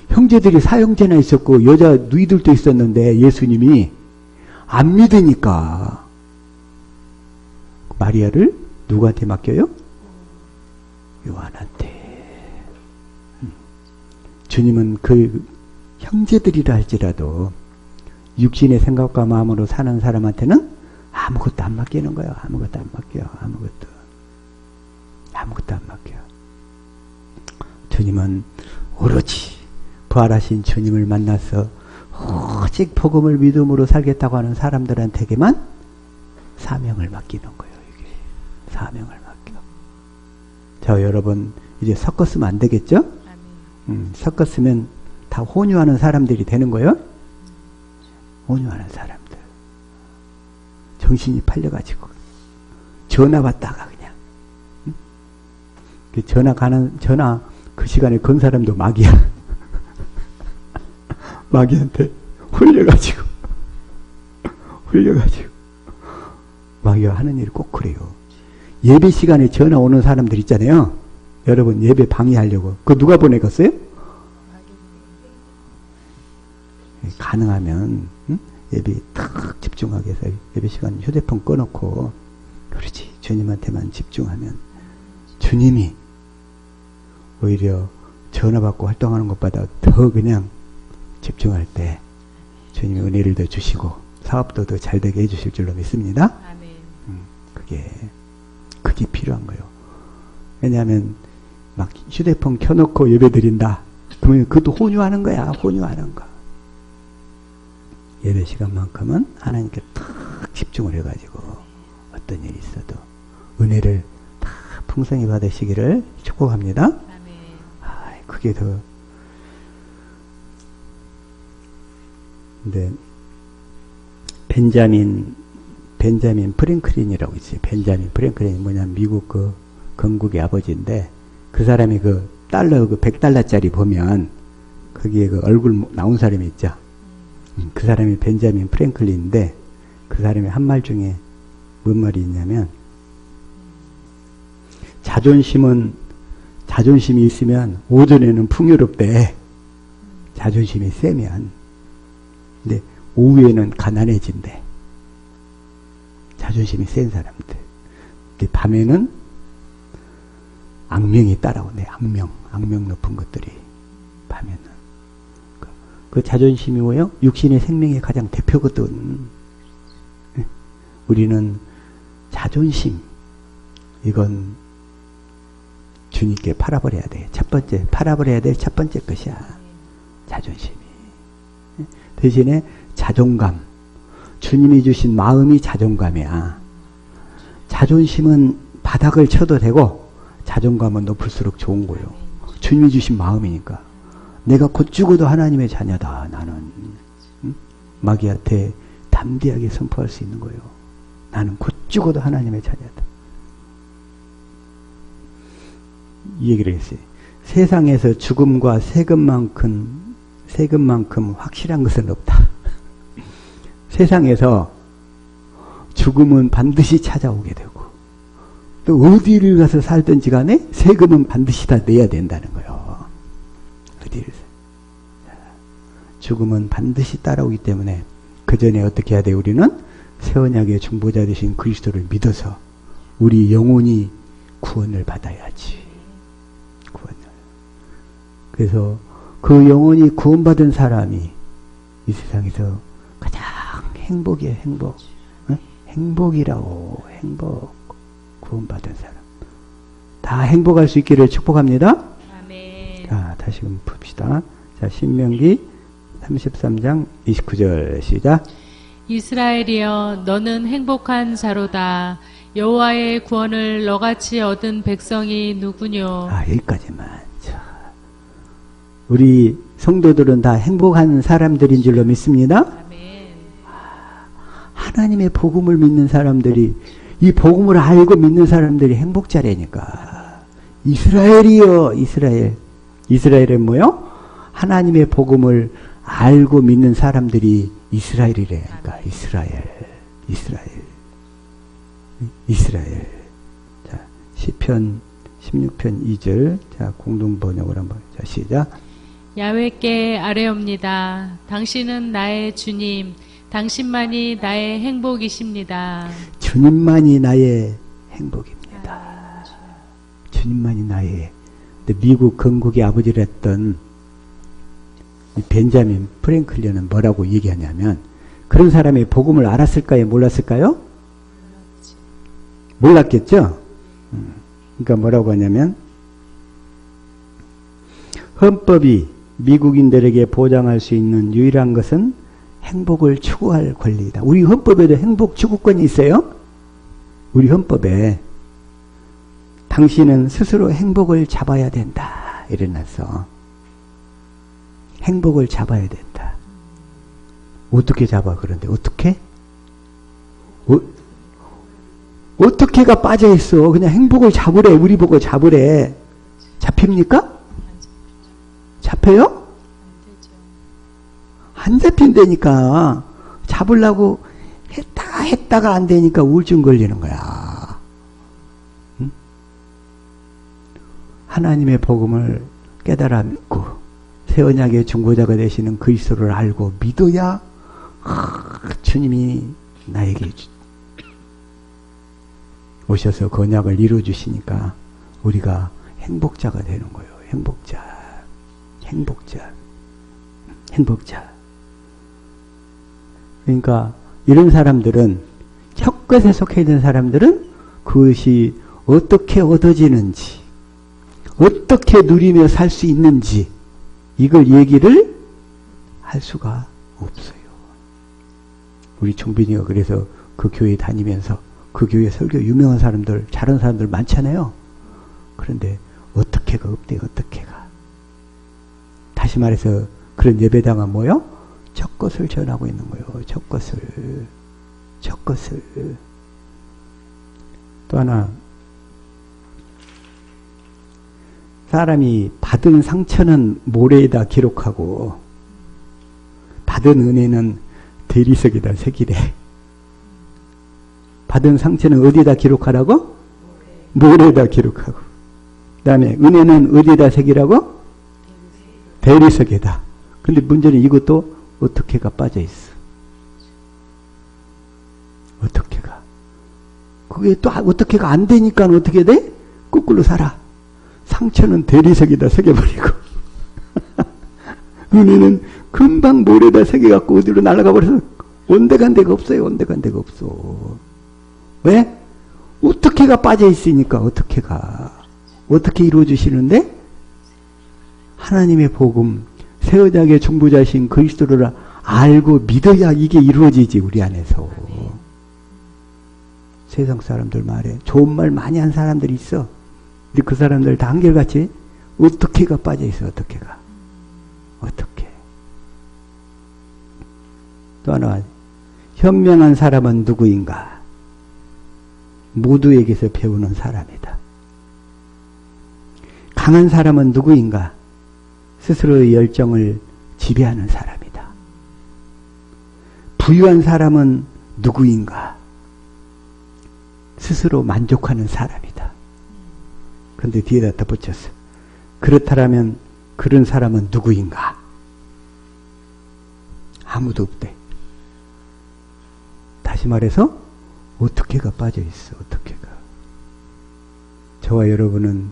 형제들이 사형제나 있었고 여자 누이들도 있었는데 예수님이 안 믿으니까 마리아를 누구한테 맡겨요? 요한한테. 주님은 그 형제들이라 할지라도 육신의 생각과 마음으로 사는 사람한테는 아무것도 안 맡기는 거예요. 아무것도 안 맡겨. 아무것도 안 맡겨. 주님은 오로지 부활하신 주님을 만나서 오직 복음을 믿음으로 살겠다고 하는 사람들한테게만 사명을 맡기는 거예요. 이게 사명을 맡겨. 자, 여러분 이제 섞었으면 안 되겠죠? 섞었으면 다 혼유하는 사람들이 되는 거예요. 혼유하는 사람들. 정신이 팔려가지고 전화 받다가 그냥 전화 그 시간에 건 사람도 마귀야. 마귀한테 홀려가지고 마귀가 하는 일이 꼭 그래요. 예배 시간에 전화 오는 사람들 있잖아요. 여러분 예배 방해하려고 그거 누가 보내겠어요? 가능하면 예배 탁 집중하게 해서 예배 시간 휴대폰 꺼놓고 그렇지 주님한테만 집중하면 주님이 오히려 전화 받고 활동하는 것보다 더 그냥 집중할 때 주님이 은혜를 더 주시고 사업도 더 잘 되게 해주실 줄로 믿습니다. 그게 필요한 거예요. 왜냐하면 막 휴대폰 켜놓고 예배 드린다. 그러면 그것도 혼유하는 거야. 혼유하는 거. 예배 시간만큼은 하나님께 탁 집중을 해가지고 어떤 일이 있어도 은혜를 다 풍성히 받으시기를 축복합니다. 그게 더. 근데 벤자민 프랭클린이라고 있어요. 벤자민 프랭클린이 뭐냐면 미국 그 건국의 아버지인데 그 사람이 그 달러 그 100달러짜리 보면 거기에 그 얼굴 나온 사람이 있죠. 그 사람이 벤자민 프랭클린인데 그 사람이 한 말 중에 뭔 말이 있냐면 자존심이 있으면 오전에는 풍요롭대. 자존심이 세면. 근데 오후에는 가난해진대. 자존심이 센 사람들. 근데 밤에는 악명이 따라오네. 악명 높은 것들이 밤에는. 그 자존심이 뭐예요? 육신의 생명의 가장 대표거든. 우리는 자존심, 이건 주님께 팔아버려야 돼. 팔아버려야 될 첫 번째 것이야. 자존심이. 대신에 자존감. 주님이 주신 마음이 자존감이야. 자존심은 바닥을 쳐도 되고 자존감은 높을수록 좋은 거예요. 주님이 주신 마음이니까. 내가 곧 죽어도 하나님의 자녀다. 나는 마귀한테 담대하게 선포할 수 있는 거예요. 나는 곧 죽어도 하나님의 자녀다. 이 얘기를 했어요. 세상에서 죽음과 세금만큼 확실한 것은 없다. 세상에서 죽음은 반드시 찾아오게 되고 또 어디를 가서 살든지 간에 세금은 반드시 다 내야 된다는 거예요. 죽음은 반드시 따라오기 때문에 그 전에 어떻게 해야 돼? 우리는 새 언약의 중보자 되신 그리스도를 믿어서 우리 영혼이 구원을 받아야지. 구원을. 그래서 그 영혼이 구원받은 사람이 이 세상에서 가장 행복이에요. 행복. 응? 행복이라고. 행복. 구원받은 사람. 다 행복할 수 있기를 축복합니다. 아멘. 자, 다시금 봅시다. 자, 신명기 33장 29절 시작. 이스라엘이여 너는 행복한 자로다. 여호와의 구원을 너같이 얻은 백성이 누구뇨. 여기까지만. 자, 우리 성도들은 다 행복한 사람들인 줄로 믿습니다. 아멘. 하나님의 복음을 믿는 사람들이, 이 복음을 알고 믿는 사람들이 행복자라니까. 이스라엘이요, 이스라엘. 이스라엘은 뭐요? 하나님의 복음을 알고 믿는 사람들이 이스라엘이라니까. 이스라엘. 자, 시편 16편 2절. 자, 공동 번역을 한번. 자, 시작. 야훼께 아뢰옵니다. 당신은 나의 주님, 당신만이 나의 행복이십니다. 주님만이 나의 행복입니다. 주님만이 나의. 근데 미국 건국의 아버지를 했던 이 벤자민 프랭클린은 뭐라고 얘기하냐면, 그런 사람의 복음을 알았을까요? 몰랐을까요? 몰랐겠죠? 그러니까 뭐라고 하냐면, 헌법이 미국인들에게 보장할 수 있는 유일한 것은 행복을 추구할 권리이다. 우리 헌법에도 행복 추구권이 있어요. 우리 헌법에 당신은 스스로 행복을 잡아야 된다. 이래놨어. 행복을 잡아야 된다. 어떻게 잡아? 그런데 어떻게? 어떻게가 빠져있어. 그냥 행복을 잡으래. 우리 보고 잡으래. 잡힙니까? 잡혀요? 안 잡힌다니까. 잡으려고 했다가 안 되니까 우울증 걸리는 거야. 응? 하나님의 복음을 깨달아 믿고 새 언약의 중보자가 되시는 그리스도를 알고 믿어야 주님이 나에게 오셔서 그 언약을 이루어주시니까 우리가 행복자가 되는 거예요. 행복자. 그러니까 이런 사람들은, 첫 것에 속해 있는 사람들은 그것이 어떻게 얻어지는지, 어떻게 누리며 살 수 있는지 이걸 얘기를 할 수가 없어요. 우리 종빈이가 그래서 그 교회 다니면서 그 교회 설교 유명한 사람들, 잘하는 사람들 많잖아요. 그런데 어떻게가 없대. 어떻게가. 다시 말해서 그런 예배당은 뭐요? 첫 것을 전하고 있는 거예요. 첫 것을. 또 하나, 사람이 받은 상처는 모래에다 기록하고 받은 은혜는 대리석에다 새기래. 받은 상처는 어디에다 기록하라고? 모래에다 기록하고. 그 다음에 은혜는 어디에다 새기라고? 대리석에다. 근데 문제는 이것도 어떻게가 빠져있어. 어떻게가. 그게 또 어떻게가 안 되니까 어떻게 돼? 거꾸로 살아. 상처는 대리석에다 새겨버리고 은혜는 금방 모래에다 새겨갖고 어디로 날아가 버려서 온데간 데가 없어요. 온데간 데가 없어. 왜? 어떻게가 빠져있으니까. 어떻게 이루어주시는데? 하나님의 복음, 새 언약의 중보자신 그리스도를 알고 믿어야 이게 이루어지지. 우리 안에서. 세상 사람들 말에 좋은 말 많이 한 사람들이 있어. 근데 그 사람들 다 한결같이 어떻게가 빠져있어. 어떻게. 또 하나, 현명한 사람은 누구인가? 모두에게서 배우는 사람이다. 강한 사람은 누구인가? 스스로의 열정을 지배하는 사람이다. 부유한 사람은 누구인가? 스스로 만족하는 사람이다. 그런데 뒤에다 덧붙였어. 그렇다면 그런 사람은 누구인가? 아무도 없대. 다시 말해서 어떻게가 빠져있어. 어떻게가. 저와 여러분은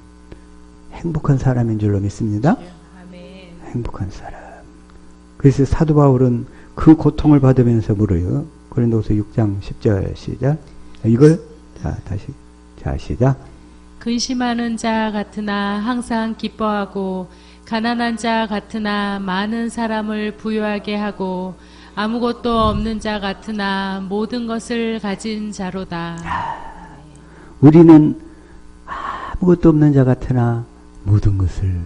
행복한 사람인 줄로 믿습니다. 행복한 사람. 그래서 사도 바울은 그 고통을 받으면서 물어요. 고린도후서 6장 10절 시작. 이걸 다시 시작. 근심하는 자 같으나 항상 기뻐하고 가난한 자 같으나 많은 사람을 부유하게 하고 아무것도 없는 자 같으나 모든 것을 가진 자로다. 우리는 아무것도 없는 자 같으나 모든 것을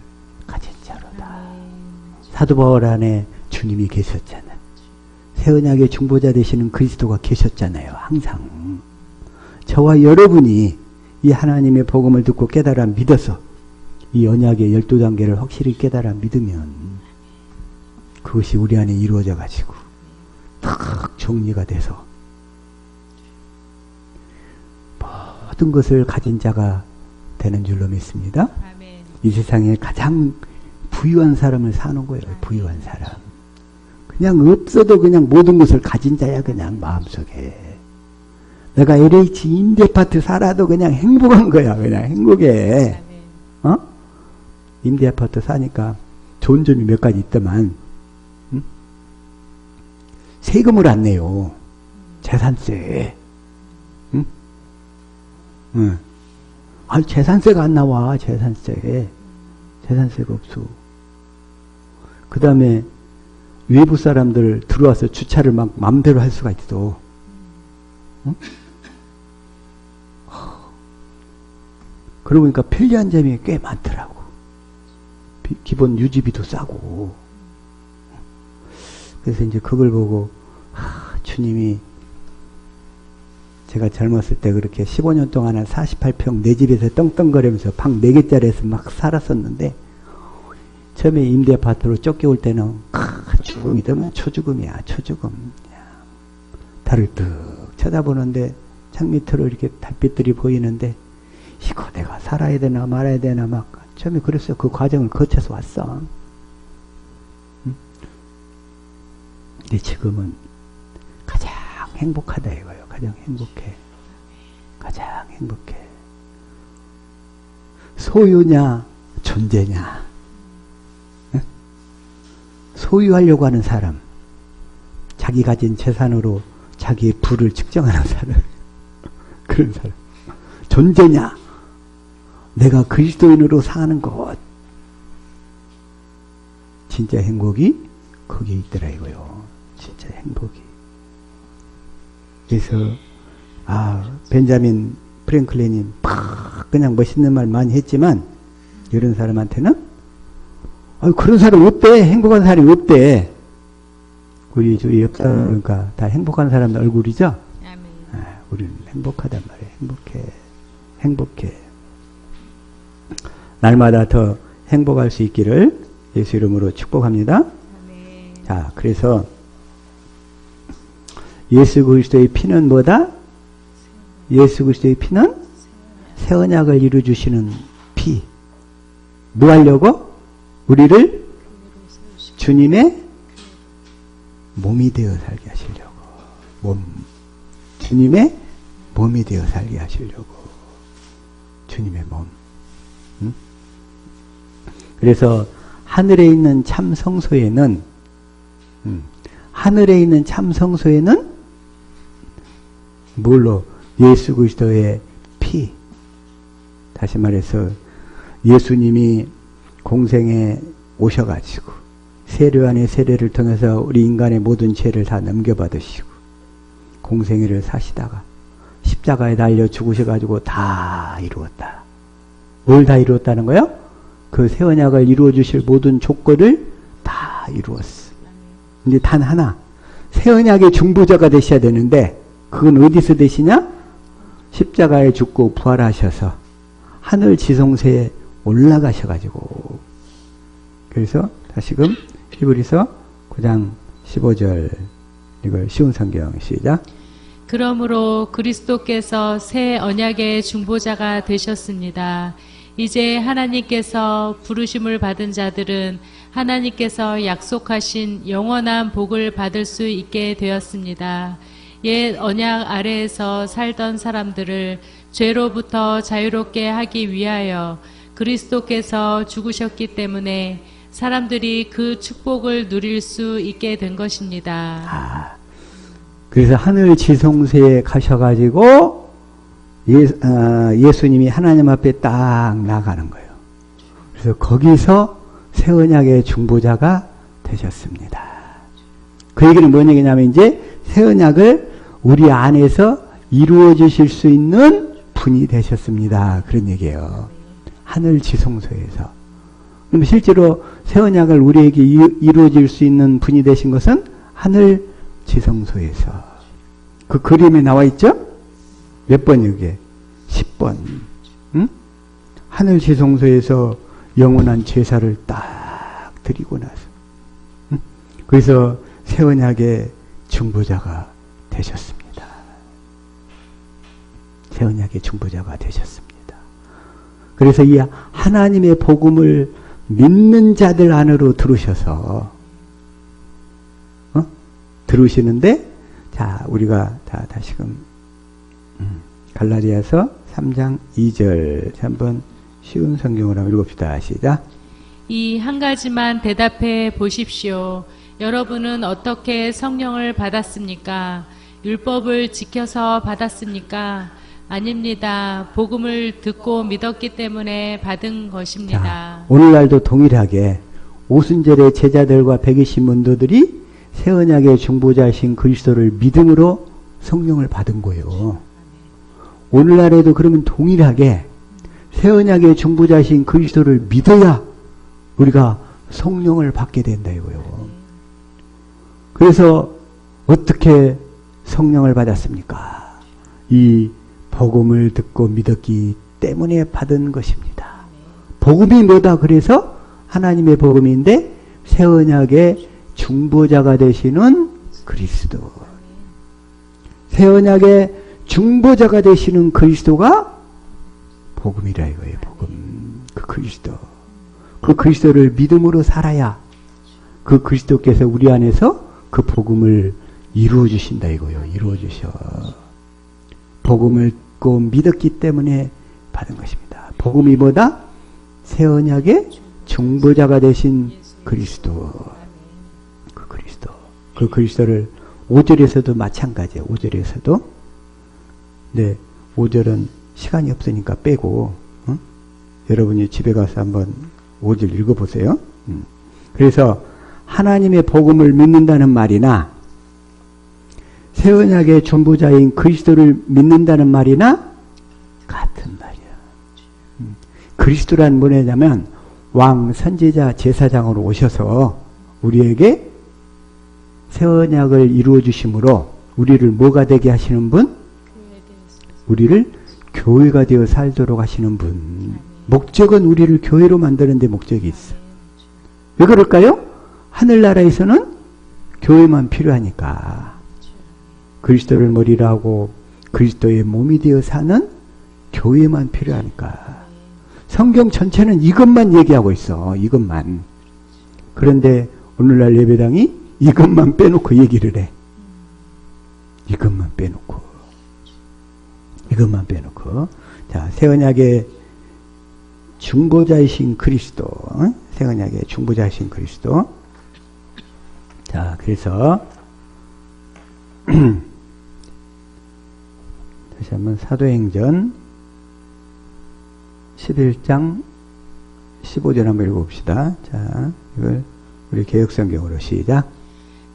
가진 자로다. 사도 바울 안에 주님이 계셨잖아요. 새 언약의 중보자 되시는 그리스도가 계셨잖아요. 항상. 저와 여러분이 이 하나님의 복음을 듣고 깨달아 믿어서 이 언약의 12단계를 확실히 깨달아 믿으면 그것이 우리 안에 이루어져 가지고 딱 정리가 돼서 모든 것을 가진 자가 되는 줄로 믿습니다. 아멘. 이 세상에 가장 부유한 사람을 사는 거예요. 부유한 사람. 그냥 없어도 그냥 모든 것을 가진 자야. 그냥 마음속에. 내가 LH 임대아파트 살아도 그냥 행복한 거야. 그냥 행복해. 어? 임대아파트 사니까 좋은 점이 몇 가지 있더만, 응? 세금을 안 내요. 재산세. 응? 응. 아, 재산세가 안 나와. 재산세. 재산세가 없어. 그 다음에 외부 사람들 들어와서 주차를 막 마음대로 할 수가 있어. 응? 그러고 보니까 편리한 점이 꽤 많더라고. 기본 유지비도 싸고. 그래서 이제 그걸 보고, 주님이 제가 젊었을 때 그렇게 15년 동안 한 48평 내 집에서 떵떵거리면서 방 4개짜리에서 막 살았었는데, 처음에 임대 아파트로 쫓겨올 때는, 죽음이더만 초죽음이야, 초죽음. 달을 뜩 쳐다보는데, 창 밑으로 이렇게 달빛들이 보이는데, 이거 내가 살아야 되나 말아야 되나 막 처음에 그랬어요. 그 과정을 거쳐서 왔어. 응? 근데 지금은 가장 행복하다 이거예요. 가장 행복해. 가장 행복해. 소유냐 존재냐. 응? 소유하려고 하는 사람, 자기 가진 재산으로 자기의 부를 측정하는 사람, 그런 사람. 존재냐, 내가 그리스도인으로 사는 것. 진짜 행복이 거기에 있더라 이거요. 진짜 행복이. 그래서 벤자민 프랭클린이 막 그냥 멋있는 말 많이 했지만 이런 사람한테는 그런 사람 없대. 행복한 사람이 없대. 우리 저 옆 사람 그러니까 다 행복한 사람들 얼굴이죠. 우리는 행복하단 말이에요. 행복해. 날마다 더 행복할 수 있기를 예수 이름으로 축복합니다. 아멘. 자, 그래서 예수 그리스도의 피는 뭐다? 예수 그리스도의 피는 새 언약을 이루어주시는 피. 뭐 하려고? 우리를 주님의 몸이 되어 살게 하시려고. 주님의 몸이 되어 살게 하시려고. 주님의 몸. 응? 그래서 하늘에 있는 참 성소에는 뭘로? 예수 그리스도의 피. 다시 말해서 예수님이 공생에 오셔가지고 세례 안에 세례를 통해서 우리 인간의 모든 죄를 다 넘겨받으시고 공생애를 사시다가 십자가에 달려 죽으셔가지고 다 이루었다. 뭘 다 이루었다는 거예요? 그 새 언약을 이루어 주실 모든 조건을 다 이루었어. 근데 단 하나, 새 언약의 중보자가 되셔야 되는데 그건 어디서 되시냐? 십자가에 죽고 부활하셔서 하늘 지성소에 올라가셔가지고. 그래서 다시금 히브리서 9장 15절, 이걸 쉬운 성경 시작. 그러므로 그리스도께서 새 언약의 중보자가 되셨습니다. 이제 하나님께서 부르심을 받은 자들은 하나님께서 약속하신 영원한 복을 받을 수 있게 되었습니다. 옛 언약 아래에서 살던 사람들을 죄로부터 자유롭게 하기 위하여 그리스도께서 죽으셨기 때문에 사람들이 그 축복을 누릴 수 있게 된 것입니다. 그래서 하늘 지성소에 가셔가지고 예수님이 하나님 앞에 딱 나가는 거예요. 그래서 거기서 새 언약의 중보자가 되셨습니다. 그 얘기는 뭔 얘기냐면 이제 새 언약을 우리 안에서 이루어 주실 수 있는 분이 되셨습니다. 그런 얘기예요. 하늘 지성소에서. 그럼 실제로 새 언약을 우리에게 이루어질 수 있는 분이 되신 것은 하늘 지성소에서. 그 그림에 나와 있죠? 몇 번이 그게? 10번. 응? 하늘 지성소에서 영원한 제사를 딱 드리고 나서. 응? 그래서 새 언약의 중보자가 되셨습니다. 새 언약의 중보자가 되셨습니다. 그래서 이 하나님의 복음을 믿는 자들 안으로 들어오셔서 들어오시는데, 자, 우리가 다시금 갈라디아서 3장 2절 한번 쉬운 성경으로 한번 읽읍시다. 시작. 이 한 가지만 대답해 보십시오. 여러분은 어떻게 성령을 받았습니까? 율법을 지켜서 받았습니까? 아닙니다. 복음을 듣고 믿었기 때문에 받은 것입니다. 자, 오늘날도 동일하게 오순절의 제자들과 120문도들이 새 언약의 중보자이신 그리스도를 믿음으로 성령을 받은 거예요. 오늘날에도 그러면 동일하게 새 언약의 중보자이신 그리스도를 믿어야 우리가 성령을 받게 된다 이거예요. 그래서 어떻게 성령을 받았습니까? 이 복음을 듣고 믿었기 때문에 받은 것입니다. 복음이 뭐다? 그래서 하나님의 복음인데 새 언약의 중보자가 되시는 그리스도. 새 언약의 중보자가 되시는 그리스도가 복음이라 이거예요. 복음. 그 그리스도. 그 그리스도를 믿음으로 살아야 그 그리스도께서 우리 안에서 그 복음을 이루어 주신다 이거예요. 이루어 주셔. 복음을 듣고 믿었기 때문에 받은 것입니다. 복음이 뭐다? 새 언약의 중보자가 되신 그리스도. 그 그리스도. 그 그리스도를 5절에서도 마찬가지예요. 5절에서도. 네, 5절은 시간이 없으니까 빼고, 여러분이 집에 가서 한번 5절 읽어보세요. 그래서 하나님의 복음을 믿는다는 말이나 새 언약의 중보자인 그리스도를 믿는다는 말이나 같은 말이야. 그리스도란 뭐냐면 왕, 선지자, 제사장으로 오셔서 우리에게 새 언약을 이루어 주심으로 우리를 뭐가 되게 하시는 분? 우리를 교회가 되어 살도록 하시는 분. 목적은 우리를 교회로 만드는 데 목적이 있어. 왜 그럴까요? 하늘나라에서는 교회만 필요하니까. 그리스도를 머리로 하고 그리스도의 몸이 되어 사는 교회만 필요하니까. 성경 전체는 이것만 얘기하고 있어. 이것만. 그런데 오늘날 예배당이 이것만 빼놓고 얘기를 해. 이것만 빼놓고. 이것만 빼놓고. 자, 새 언약의 중보자이신 그리스도. 새 언약의 중보자이신 그리스도. 자, 그래서 다시 한번 사도행전 11장 15절 한번 읽어봅시다. 자, 이걸 우리 개역성경으로 시작.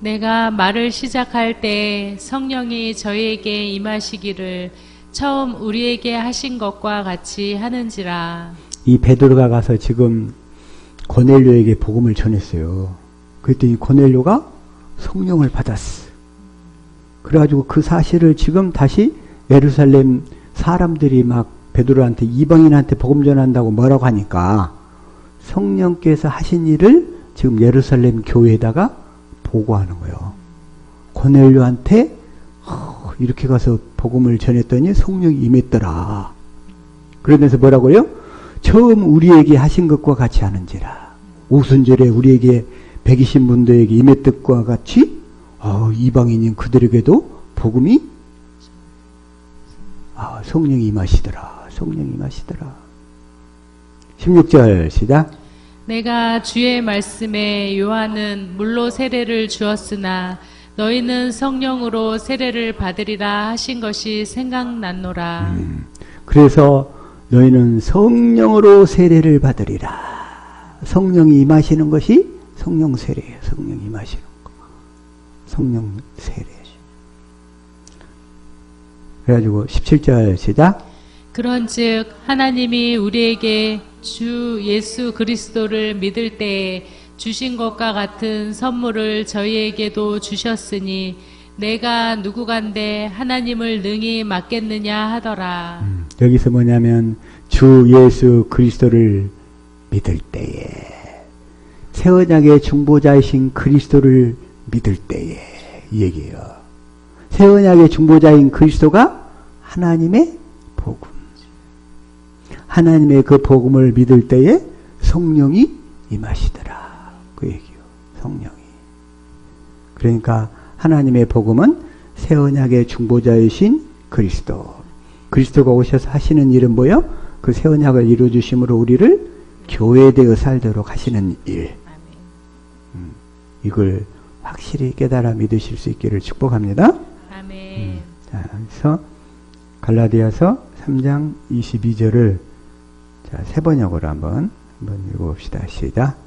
내가 말을 시작할 때 성령이 저희에게 임하시기를 처음 우리에게 하신 것과 같이 하는지라. 이 베드로가 가서 지금 고넬료에게 복음을 전했어요. 그랬더니 고넬료가 성령을 받았어. 그래가지고 그 사실을 지금 다시 예루살렘 사람들이 막 베드로한테 이방인한테 복음 전한다고 뭐라고 하니까 성령께서 하신 일을 지금 예루살렘 교회에다가 보고하는 거예요. 고넬료한테 이렇게 가서 복음을 전했더니 성령이 임했더라. 그러면서 뭐라고요? 처음 우리에게 하신 것과 같이 하는지라. 오순절에 우리에게 120문도에게 임했던 것과 같이 이방인인 그들에게도 복음이 성령이 임하시더라. 성령이 임하시더라. 16절 시작. 내가 주의 말씀에 요한은 물로 세례를 주었으나 너희는 성령으로 세례를 받으리라 하신 것이 생각났노라. 그래서 너희는 성령으로 세례를 받으리라. 성령이 임하시는 것이 성령 세례예요. 성령이 임하시는 거. 성령 세례. 그래가지고 17절 시작. 그런즉 하나님이 우리에게 주 예수 그리스도를 믿을 때에 주신 것과 같은 선물을 저희에게도 주셨으니 내가 누구간데 하나님을 능히 맡겠느냐 하더라. 여기서 뭐냐면 주 예수 그리스도를 믿을 때에 새 언약의 중보자이신 그리스도를 믿을 때에 이 얘기예요. 새 언약의 중보자인 그리스도가 하나님의 복음. 하나님의 그 복음을 믿을 때에 성령이 임하시더라. 그 얘기요. 성령이. 그러니까 하나님의 복음은 새 언약의 중보자이신 그리스도. 그리스도가 오셔서 하시는 일은 뭐요? 그 새 언약을 이루어주심으로 우리를 교회되어 살도록 하시는 일. 이걸 확실히 깨달아 믿으실 수 있기를 축복합니다. 아멘. 자, 그래서 갈라디아서 3장 22절을 자, 세 번역으로 한번 읽어봅시다. 시작.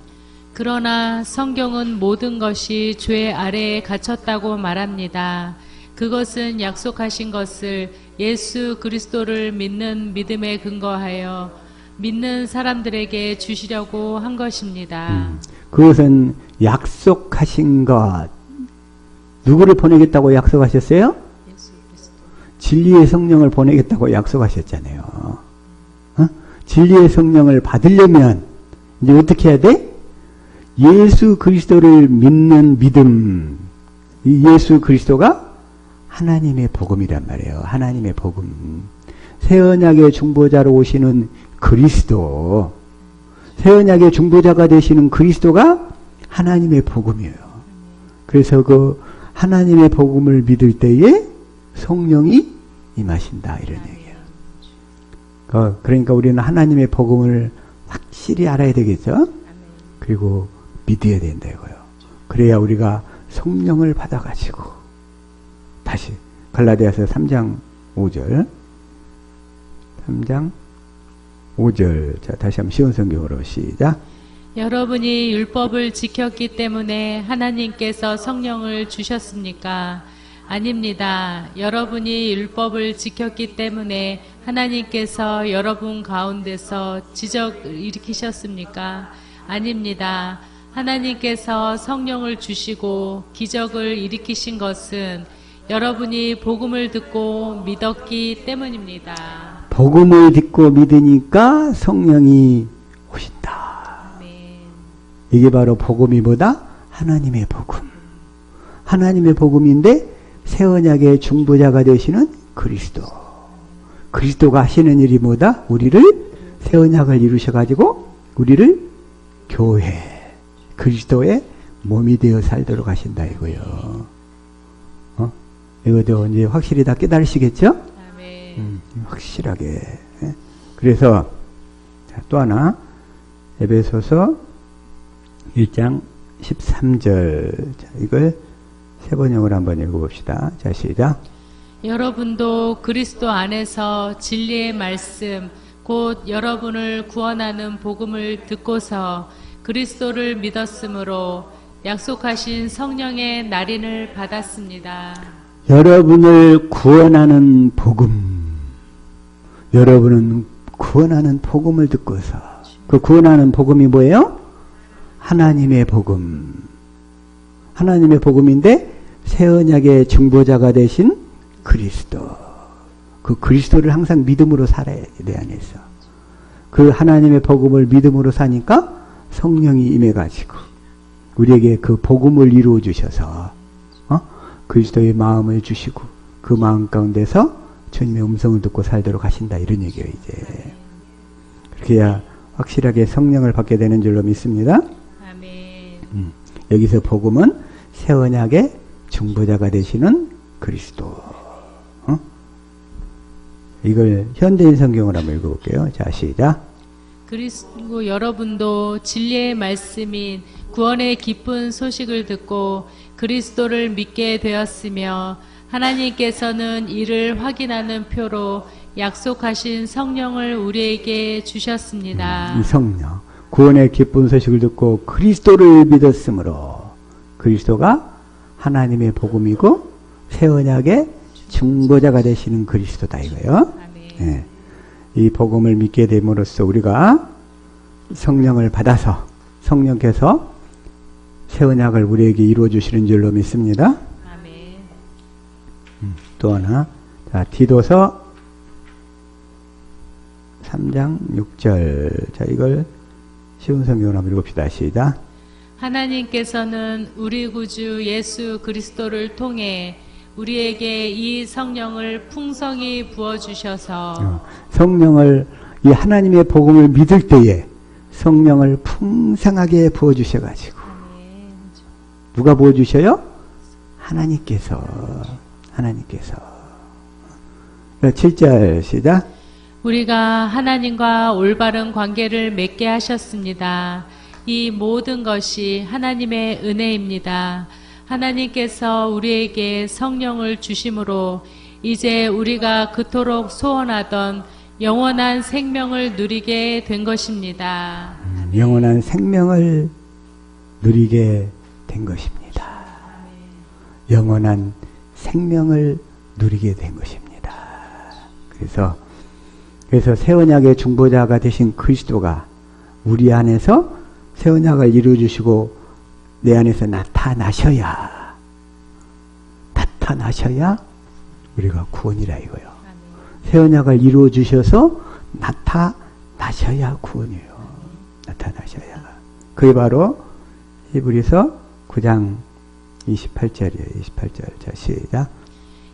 그러나 성경은 모든 것이 죄 아래에 갇혔다고 말합니다. 그것은 약속하신 것을 예수 그리스도를 믿는 믿음에 근거하여 믿는 사람들에게 주시려고 한 것입니다. 그것은 약속하신 것. 누구를 보내겠다고 약속하셨어요? 예수 그리스도. 진리의 성령을 보내겠다고 약속하셨잖아요. 어? 진리의 성령을 받으려면 이제 어떻게 해야 돼? 예수 그리스도를 믿는 믿음. 이 예수 그리스도가 하나님의 복음이란 말이에요. 하나님의 복음. 새 언약의 중보자로 오시는 그리스도. 새 언약의 중보자가 되시는 그리스도가 하나님의 복음이에요. 그래서 그 하나님의 복음을 믿을 때에 성령이 임하신다 이런 얘기예요. 그러니까 우리는 하나님의 복음을 확실히 알아야 되겠죠. 그리고 믿어야 된다 이거예요. 그래야 우리가 성령을 받아가지고 다시 갈라디아서 3장 5절 3장 5절 자 다시 한번 쉬운 성경으로 시작. 여러분이 율법을 지켰기 때문에 하나님께서 성령을 주셨습니까? 아닙니다. 여러분이 율법을 지켰기 때문에 하나님께서 여러분 가운데서 지적을 일으키셨습니까? 아닙니다. 하나님께서 성령을 주시고 기적을 일으키신 것은 여러분이 복음을 듣고 믿었기 때문입니다. 복음을 듣고 믿으니까 성령이 오신다. 아멘. 이게 바로 복음이 뭐다? 하나님의 복음. 하나님의 복음인데 새 언약의 중보자가 되시는 그리스도. 그리스도가 하시는 일이 뭐다? 우리를 새 언약을 이루셔가지고 우리를 교회, 그리스도의 몸이 되어 살도록 하신다 이거요. 이것도 이제 확실히 다 깨달으시겠죠? 아멘. 확실하게. 그래서 또 하나 에베소서 1장 13절 이걸 세 번역으로 한번 읽어봅시다. 자 시작. 여러분도 그리스도 안에서 진리의 말씀 곧 여러분을 구원하는 복음을 듣고서 그리스도를 믿었으므로 약속하신 성령의 날인을 받았습니다. 여러분을 구원하는 복음. 여러분은 구원하는 복음을 듣고서 그 구원하는 복음이 뭐예요? 하나님의 복음. 하나님의 복음인데 새 언약의 중보자가 되신 그리스도. 그 그리스도를 항상 믿음으로 살아야 돼, 내 안에서. 그 하나님의 복음을 믿음으로 사니까 성령이 임해가지고 우리에게 그 복음을 이루어 주셔서 그리스도의 마음을 주시고 그 마음 가운데서 주님의 음성을 듣고 살도록 하신다 이런 얘기예요. 이제 그렇게 해야 확실하게 성령을 받게 되는 줄로 믿습니다. 아멘. 여기서 복음은 새 언약의 중보자가 되시는 그리스도. 이걸 현대인 성경으로 한번 읽어볼게요. 자 시작. 그리고 여러분도 진리의 말씀인 구원의 기쁜 소식을 듣고 그리스도를 믿게 되었으며 하나님께서는 이를 확인하는 표로 약속하신 성령을 우리에게 주셨습니다. 이 성령, 구원의 기쁜 소식을 듣고 그리스도를 믿었으므로 그리스도가 하나님의 복음이고 새 언약의 중보자가 되시는 그리스도다 이거예요. 아멘. 네. 이 복음을 믿게 됨으로써 우리가 성령을 받아서 성령께서 새 언약을 우리에게 이루어 주시는 줄로 믿습니다. 아멘. 또 하나, 자, 디도서 3장 6절. 자, 이걸 쉬운 성경으로 한번 읽읍시다. 시작. 하나님께서는 우리 구주 예수 그리스도를 통해 우리에게 이 성령을 풍성히 부어주셔서 성령을, 이 하나님의 복음을 믿을 때에 성령을 풍성하게 부어주셔가지고 누가 부어주셔요? 하나님께서 7절 시작. 우리가 하나님과 올바른 관계를 맺게 하셨습니다. 이 모든 것이 하나님의 은혜입니다. 하나님께서 우리에게 성령을 주심으로 이제 우리가 그토록 소원하던 영원한 생명을 누리게 된 것입니다. 영원한 생명을 누리게 된 것입니다. 영원한 생명을 누리게 된 것입니다. 그래서 새 언약의 중보자가 되신 그리스도가 우리 안에서 새 언약을 이루어주시고 내 안에서 나타나셔야 우리가 구원이라 이거요. 새 언약을 이루어주셔서 나타나셔야 구원이에요. 나타나셔야. 그게 바로 히브리서 9장 28절이에요. 28절. 자, 시작.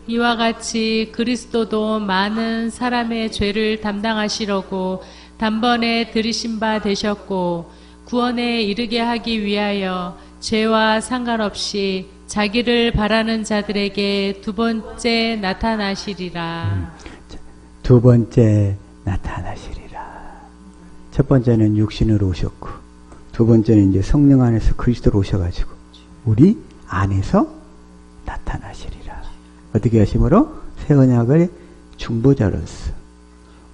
이와 같이 그리스도도 많은 사람의 죄를 담당하시려고 단번에 들이신 바 되셨고 구원에 이르게 하기 위하여 죄와 상관없이 자기를 바라는 자들에게 두 번째 나타나시리라. 두 번째 나타나시리라. 첫 번째는 육신으로 오셨고 두 번째는 이제 성령 안에서 그리스도로 오셔가지고 우리 안에서 나타나시리라. 어떻게 하심으로? 새 언약의 중보자로서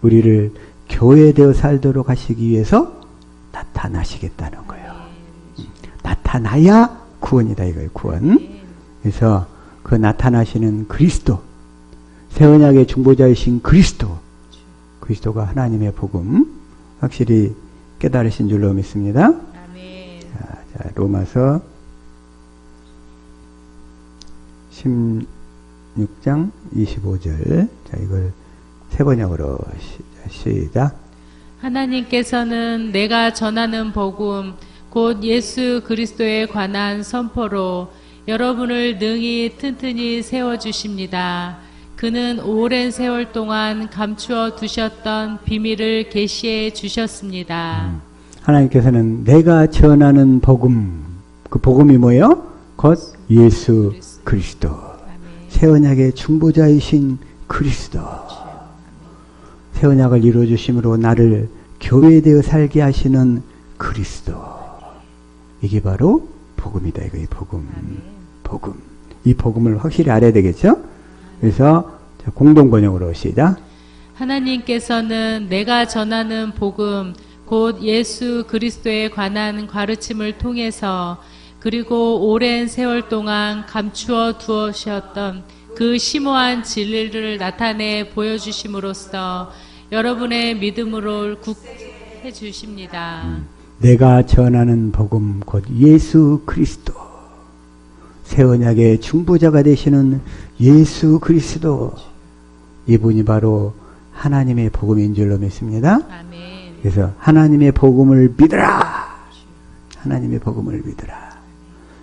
우리를 교회되어 살도록 하시기 위해서 나타나시겠다는 거예요. 나타나야 구원이다 이거예요. 구원. 그래서 그 나타나시는 그리스도, 새 언약의 중보자이신 그리스도가 하나님의 복음 확실히 깨달으신 줄로 믿습니다. 아멘. 자, 로마서 16장 25절. 자, 이걸 세 번역으로 시작. 하나님께서는 내가 전하는 복음 곧 예수 그리스도에 관한 선포로 여러분을 능히 튼튼히 세워주십니다. 그는 오랜 세월 동안 감추어 두셨던 비밀을 계시해 주셨습니다. 하나님께서는 내가 전하는 복음, 그 복음이 뭐예요? 곧 예수 그리스도. 새 언약의 중보자이신 그리스도. 새 언약을 이루어주심으로 나를 교회되어 살게 하시는 그리스도. 이게 바로 복음이다. 이거 이 복음. 이 복음을 확실히 알아야 되겠죠? 그래서 공동 번역으로 시작. 하나님께서는 내가 전하는 복음 곧 예수 그리스도에 관한 가르침을 통해서 그리고 오랜 세월 동안 감추어 두셨던 그 심오한 진리를 나타내 보여주심으로써 여러분의 믿음으로 굳게 주십니다. 내가 전하는 복음 곧 예수 그리스도, 새 언약의 중보자가 되시는 예수 그리스도, 이분이 바로 하나님의 복음인 줄로 믿습니다. 아멘. 그래서 하나님의 복음을 믿으라. 하나님의 복음을 믿으라.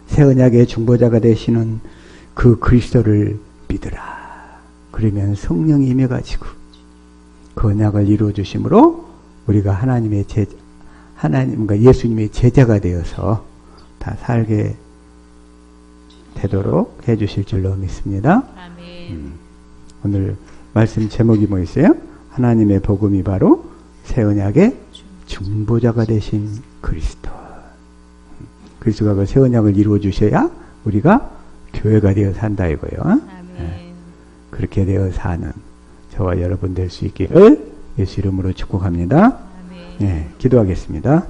새 언약의 중보자가 되시는 그 그리스도를 믿으라. 그러면 성령이 임해가지고 그 언약을 이루어 주심으로 우리가 그러니까 예수님의 제자가 되어서 다 살게 되도록 해주실 줄로 믿습니다. 아멘. 오늘 말씀 제목이 뭐 있어요? 하나님의 복음이 바로 새 언약의 중보자가 되신 그리스도. 그리스도가 그 새 언약을 이루어 주셔야 우리가 교회가 되어 산다 이거예요. 아멘. 그렇게 되어 사는 저와 여러분 될 수 있기를 예수 이름으로 축복합니다. 아멘. 네, 기도하겠습니다.